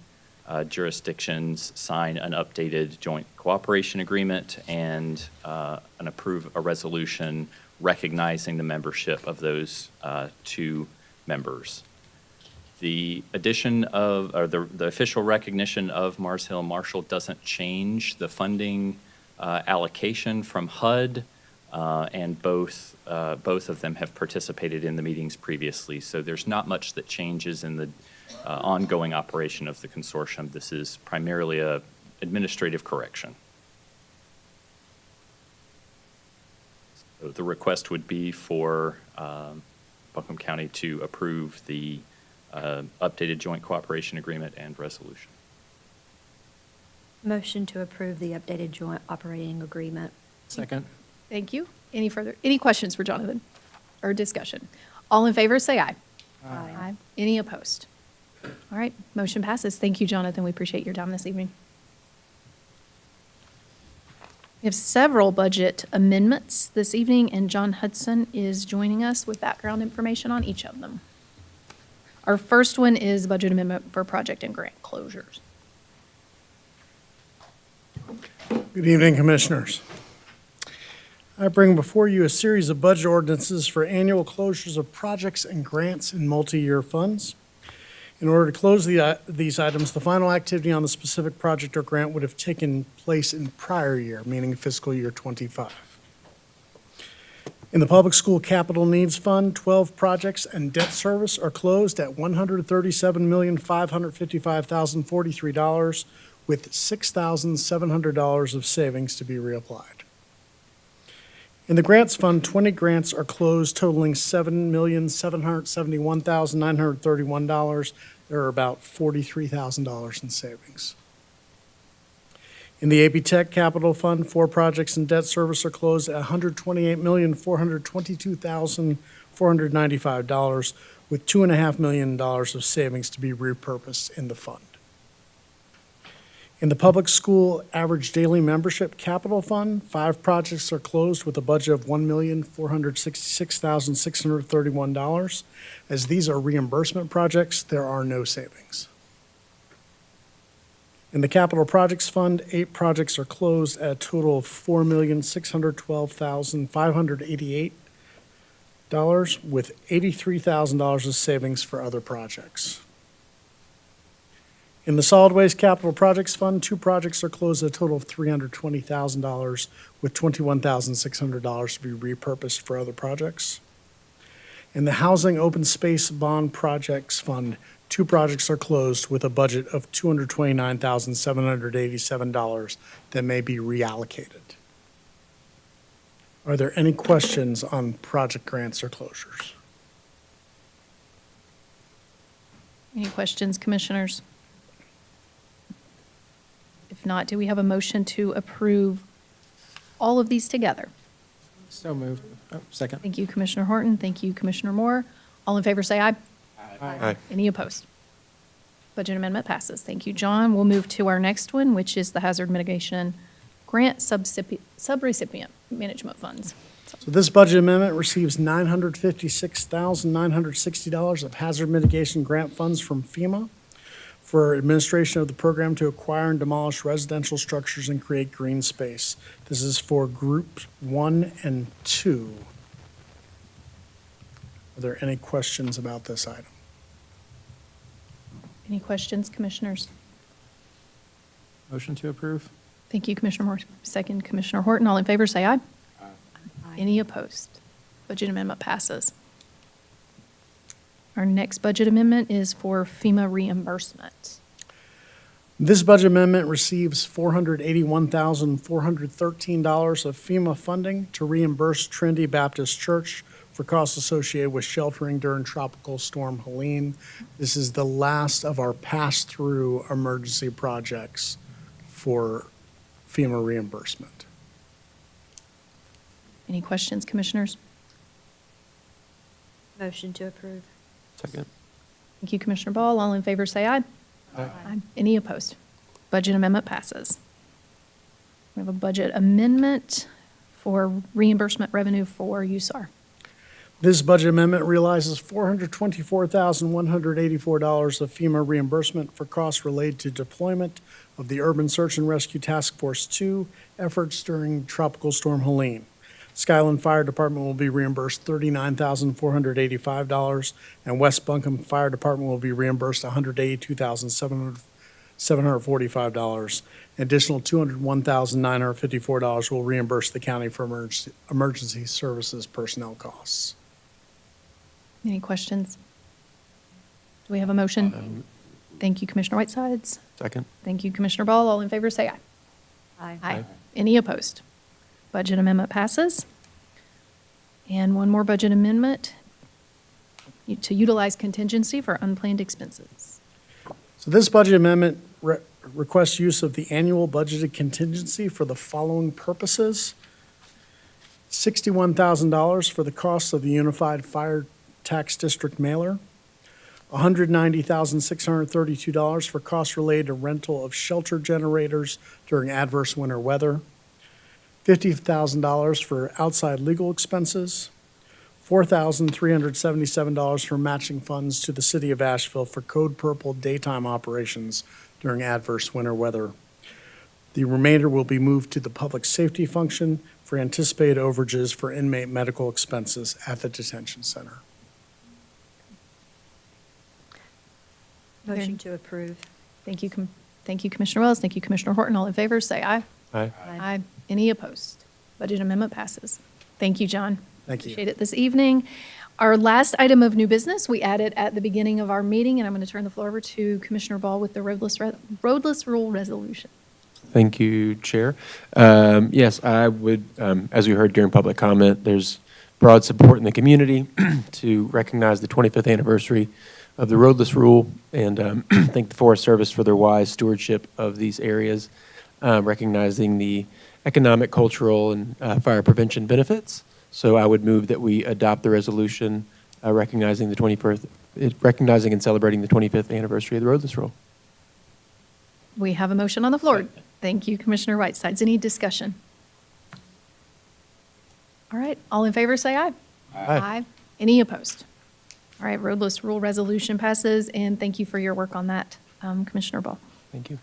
jurisdictions sign an updated joint cooperation agreement and approve a resolution recognizing the membership of those two members. The addition of, or the official recognition of Mars Hill and Marshall doesn't change the funding allocation from HUD, and both of them have participated in the meetings previously. So there's not much that changes in the ongoing operation of the consortium. This is primarily a administrative correction. So the request would be for Buncombe County to approve the updated joint cooperation agreement and resolution. Motion to approve the updated joint operating agreement. Second. Thank you. Any questions for Jonathan or discussion? All in favor, say aye. Aye. Any opposed? All right, motion passes. Thank you, Jonathan. We appreciate your time this evening. We have several budget amendments this evening, and John Hudson is joining us with background information on each of them. Our first one is budget amendment for project and grant closures. Good evening, Commissioners. I bring before you a series of budget ordinances for annual closures of projects and grants in multi-year funds. In order to close these items, the final activity on the specific project or grant would have taken place in prior year, meaning fiscal year '25. In the Public School Capital Needs Fund, 12 projects and debt service are closed at $137,555,043, with $6,700 of savings to be reapplied. In the Grants Fund, 20 grants are closed totaling $7,771,931. There are about $43,000 in savings. In the AP Tech Capital Fund, 4 projects and debt service are closed at $128,422,495, with $2.5 million of savings to be repurposed in the fund. In the Public School Average Daily Membership Capital Fund, 5 projects are closed with a budget of $1,466,631. As these are reimbursement projects, there are no savings. In the Capital Projects Fund, 8 projects are closed at a total of $4,612,588, with $83,000 of savings for other projects. In the Solid Waste Capital Projects Fund, 2 projects are closed at a total of $320,000, with $21,600 to be repurposed for other projects. In the Housing Open Space Bond Projects Fund, 2 projects are closed with a budget of $229,787 that may be reallocated. Are there any questions on project grants or closures? Any questions, commissioners? If not, do we have a motion to approve all of these together? So moved. Oh, second. Thank you, Commissioner Horton. Thank you, Commissioner Moore. All in favor, say aye. Aye. Any opposed? Budget amendment passes. Thank you, John. We'll move to our next one, which is the Hazard Mitigation Grant Subrecipient Management Funds. So this budget amendment receives $956,960 of hazard mitigation grant funds from FEMA for administration of the program to acquire and demolish residential structures and create green space. This is for groups 1 and 2. Are there any questions about this item? Any questions, commissioners? Motion to approve. Thank you, Commissioner Moore. Second, Commissioner Horton. All in favor, say aye. Any opposed? Budget amendment passes. Our next budget amendment is for FEMA reimbursement. This budget amendment receives $481,413 of FEMA funding to reimburse Trinity Baptist Church for costs associated with sheltering during Tropical Storm Helene. This is the last of our pass-through emergency projects for FEMA reimbursement. Any questions, commissioners? Motion to approve. Second. Thank you, Commissioner Ball. All in favor, say aye. Aye. Any opposed? Budget amendment passes. We have a budget amendment for reimbursement revenue for USAR. This budget amendment realizes $424,184 of FEMA reimbursement for costs related to deployment of the Urban Search and Rescue Task Force 2 efforts during Tropical Storm Helene. Skyland Fire Department will be reimbursed $39,485, and West Buncombe Fire Department will be reimbursed $182,745. An additional $201,954 will reimburse the county for emergency services personnel costs. Any questions? Do we have a motion? Thank you, Commissioner Whitesides. Second. Thank you, Commissioner Ball. All in favor, say aye. Aye. Any opposed? Budget amendment passes. And one more budget amendment to utilize contingency for unplanned expenses. So this budget amendment requests use of the annual budgeted contingency for the following purposes. $61,000 for the costs of the Unified Fire Tax District mailer. $190,632 for costs related to rental of shelter generators during adverse winter weather. $50,000 for outside legal expenses, $4,377 for matching funds to the City of Asheville for Code Purple daytime operations during adverse winter weather. The remainder will be moved to the public safety function for anticipated overages for inmate medical expenses at the detention center. Motion to approve. Thank you, Commissioner Wells. Thank you, Commissioner Horton. All in favor, say aye. Aye. Aye. Any opposed? Budget amendment passes. Thank you, John. Thank you. Appreciate it this evening. Our last item of new business, we added at the beginning of our meeting, and I'm going to turn the floor over to Commissioner Ball with the roadless rule resolution. Thank you, Chair. Yes, I would, as we heard during public comment, there's broad support in the community to recognize the 25th anniversary of the roadless rule and thank the Forest Service for their wise stewardship of these areas, recognizing the economic, cultural, and fire prevention benefits. So I would move that we adopt the resolution recognizing and celebrating the 25th anniversary of the roadless rule. We have a motion on the floor. Thank you, Commissioner Whitesides. Any discussion? All right, all in favor, say aye. Aye. Any opposed? All right, roadless rule resolution passes, and thank you for your work on that, Commissioner Ball. Thank you.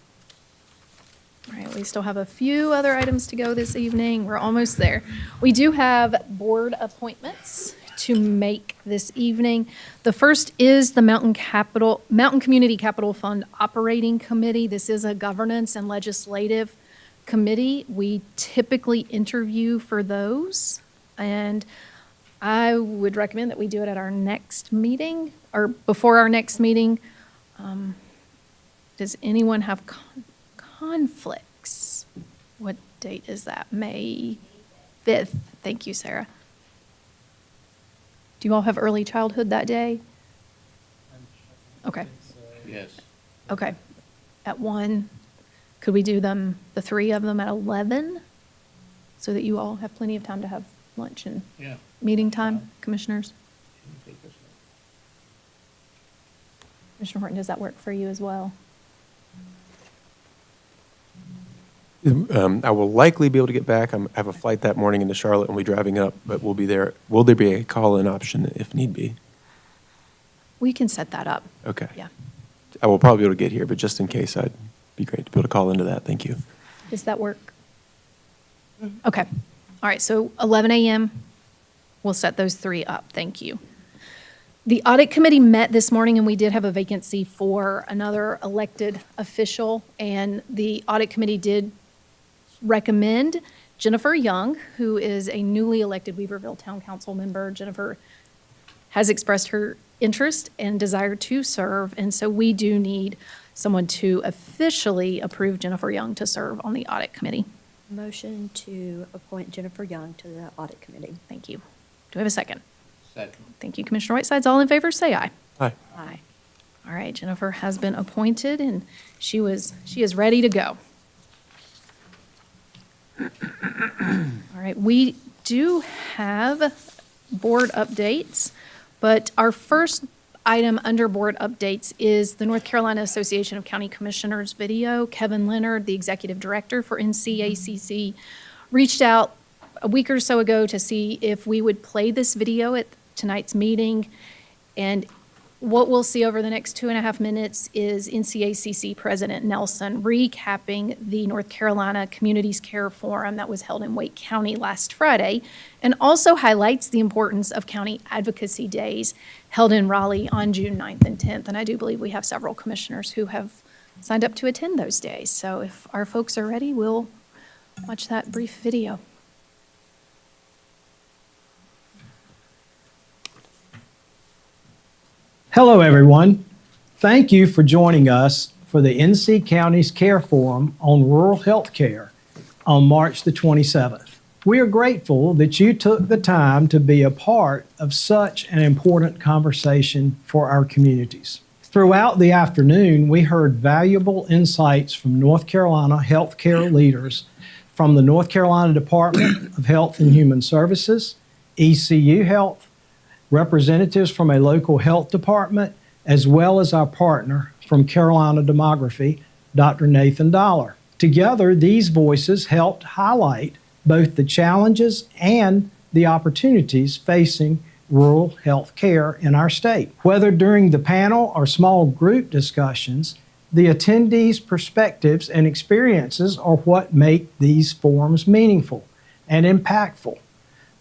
All right, we still have a few other items to go this evening. We're almost there. We do have board appointments to make this evening. The first is the Mountain Community Capital Fund Operating Committee. This is a governance and legislative committee. We typically interview for those, and I would recommend that we do it at our next meeting, or before our next meeting. Does anyone have conflicts? What date is that? May 5th. Thank you, Sarah. Do you all have early childhood that day? Okay. Yes. Okay. At 1, could we do them, the 3 of them at 11? So that you all have plenty of time to have lunch and Yeah. meeting time, commissioners? Commissioner Horton, does that work for you as well? I will likely be able to get back. I have a flight that morning into Charlotte and we'll be driving up, but we'll be there. Will there be a call-in option if need be? We can set that up. Okay. Yeah. I will probably be able to get here, but just in case, I'd be great to be able to call into that. Thank you. Does that work? Okay. All right, so 11 a.m., we'll set those 3 up. Thank you. The audit committee met this morning, and we did have a vacancy for another elected official, and the audit committee did recommend Jennifer Young, who is a newly elected Weaverville Town Council member. Jennifer has expressed her interest and desire to serve, and so we do need someone to officially approve Jennifer Young to serve on the audit committee. Motion to appoint Jennifer Young to the audit committee. Thank you. Do we have a second? Second. Thank you, Commissioner Whitesides. All in favor, say aye. Aye. Aye. All right, Jennifer has been appointed, and she is ready to go. All right, we do have board updates, but our first item under board updates is the North Carolina Association of County Commissioners video. Kevin Leonard, the executive director for NCACC, reached out a week or so ago to see if we would play this video at tonight's meeting. And what we'll see over the next 2.5 minutes is NCACC President Nelson recapping the North Carolina Communities Care Forum that was held in Wake County last Friday, and also highlights the importance of county advocacy days held in Raleigh on June 9th and 10th. And I do believe we have several commissioners who have signed up to attend those days. So if our folks are ready, we'll watch that brief video. Hello, everyone. Thank you for joining us for the NC County's Care Forum on Rural Health Care on March the 27th. We are grateful that you took the time to be a part of such an important conversation for our communities. Throughout the afternoon, we heard valuable insights from North Carolina healthcare leaders from the North Carolina Department of Health and Human Services, ECU Health, representatives from a local health department, as well as our partner from Carolina Demography, Dr. Nathan Dollar. Together, these voices helped highlight both the challenges and the opportunities facing rural health care in our state. Whether during the panel or small group discussions, the attendees' perspectives and experiences are what make these forums meaningful and impactful.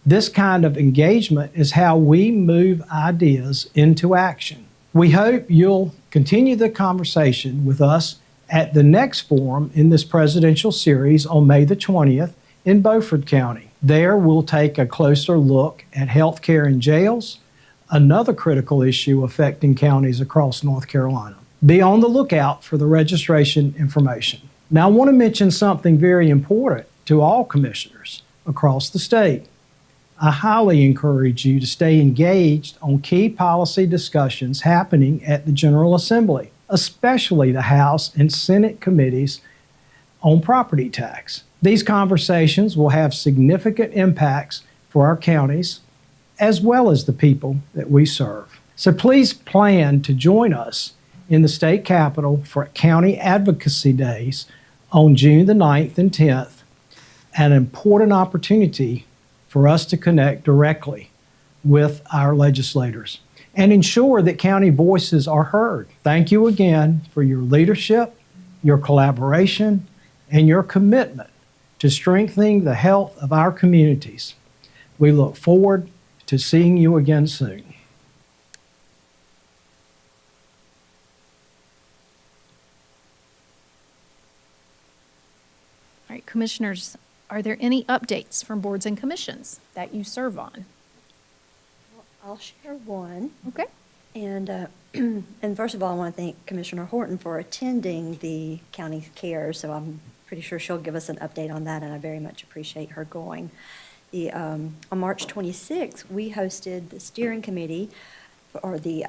This kind of engagement is how we move ideas into action. We hope you'll continue the conversation with us at the next forum in this presidential series on May the 20th in Beaufort County. There, we'll take a closer look at health care in jails, another critical issue affecting counties across North Carolina. Be on the lookout for the registration information. Now, I want to mention something very important to all commissioners across the state. I highly encourage you to stay engaged on key policy discussions happening at the General Assembly, especially the House and Senate committees on property tax. These conversations will have significant impacts for our counties as well as the people that we serve. So please plan to join us in the state capitol for County Advocacy Days on June the 9th and 10th, an important opportunity for us to connect directly with our legislators and ensure that county voices are heard. Thank you again for your leadership, your collaboration, and your commitment to strengthening the health of our communities. We look forward to seeing you again soon. All right, commissioners, are there any updates from boards and commissions that you serve on? I'll share one. Okay. And, and first of all, I want to thank Commissioner Horton for attending the county care, so I'm pretty sure she'll give us an update on that, and I very much appreciate her going. On March 26th, we hosted the steering committee for the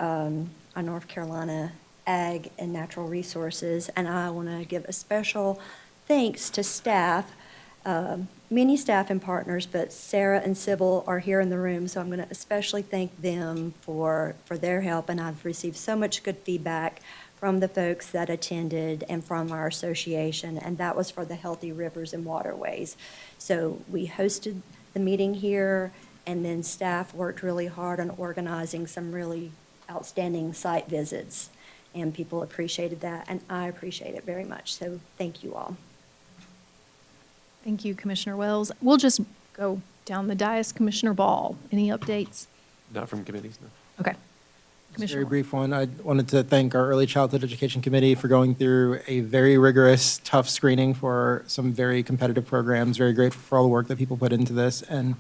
North Carolina Ag and Natural Resources, and I want to give a special thanks to staff, many staff and partners, but Sarah and Sybil are here in the room, so I'm going to especially thank them for their help, and I've received so much good feedback from the folks that attended and from our association, and that was for the Healthy Rivers and Waterways. So we hosted the meeting here, and then staff worked really hard on organizing some really outstanding site visits, and people appreciated that, and I appreciate it very much, so thank you all. Thank you, Commissioner Wells. We'll just go down the dais. Commissioner Ball, any updates? Not from committees, no. Okay. Just a Commissioner very brief one. I wanted to thank our Early Childhood Education Committee for going through a very rigorous, tough screening for some very competitive programs. Very grateful for all the work that people put into this. And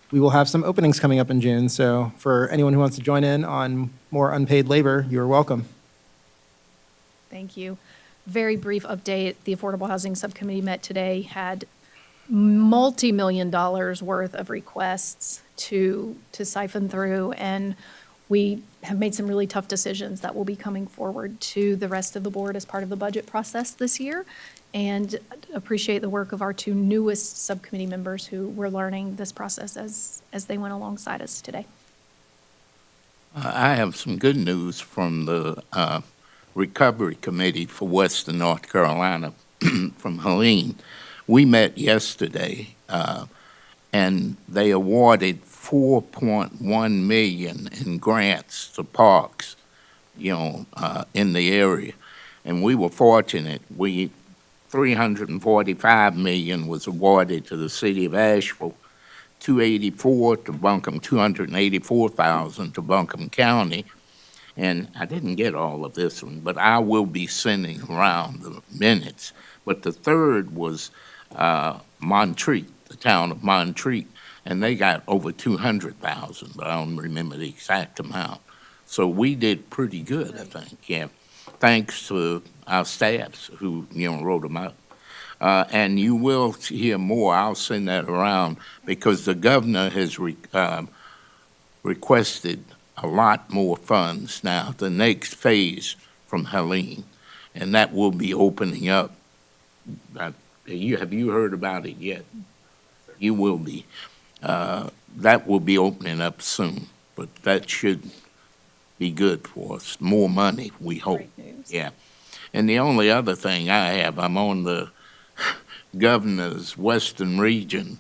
we will have some openings coming up in June. So for anyone who wants to join in on more unpaid labor, you're welcome. Thank you. Very brief update. The Affordable Housing Subcommittee met today, had multi-million dollars worth of requests to siphon through, and we have made some really tough decisions that will be coming forward to the rest of the board as part of the budget process this year, and appreciate the work of our two newest subcommittee members who were learning this process as they went alongside us today. I have some good news from the Recovery Committee for Western North Carolina from Helene. We met yesterday, and they awarded $4.1 million in grants to parks, in the area. And we were fortunate. $345 million was awarded to the city of Asheville, $284 to Buncombe, $284,000 to Buncombe County. And I didn't get all of this one, but I will be sending around the minutes. But the third was Montreat, the town of Montreat, and they got over 200,000, but I don't remember the exact amount. So we did pretty good, I think, yeah, thanks to our staffs who, wrote them up. And you will hear more. I'll send that around because the governor has requested a lot more funds now, the next phase from Helene, and that will be opening up. Have you heard about it yet? You will be. That will be opening up soon, but that should be good for us. More money, we hope. Great news. Yeah. And the only other thing I have, I'm on the governor's Western region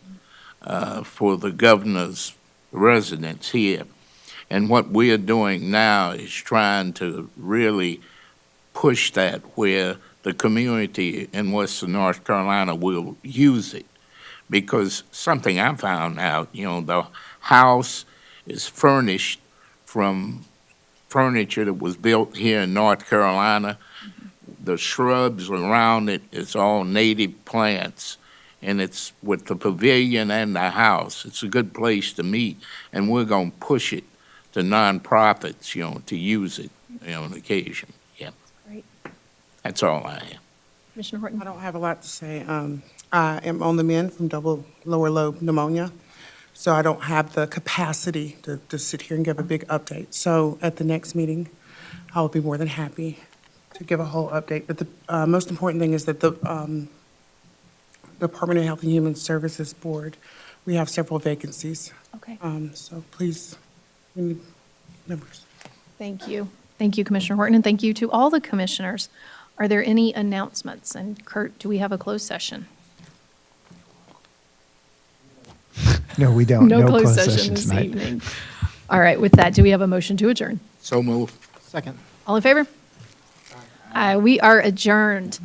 for the governor's residents here. And what we're doing now is trying to really push that where the community in Western North Carolina will use it. Because something I found out, the house is furnished from furniture that was built here in North Carolina. The shrubs around it, it's all native plants. And it's with the pavilion and the house. It's a good place to meet. And we're going to push it to nonprofits, to use it, on occasion. Yeah. Great. That's all I have. Commissioner Horton. I don't have a lot to say. I am on the mend from double lower lobe pneumonia, so I don't have the capacity to sit here and give a big update. So at the next meeting, I will be more than happy to give a whole update. But the most important thing is that the Department of Health and Human Services Board, we have several vacancies. Okay. So please, we need members. Thank you. Thank you, Commissioner Horton, and thank you to all the commissioners. Are there any announcements? And Kurt, do we have a closed session? No, we don't. No closed session this tonight. evening. All right, with that, do we have a motion to adjourn? So moved. Second. All in favor? Aye, we are adjourned.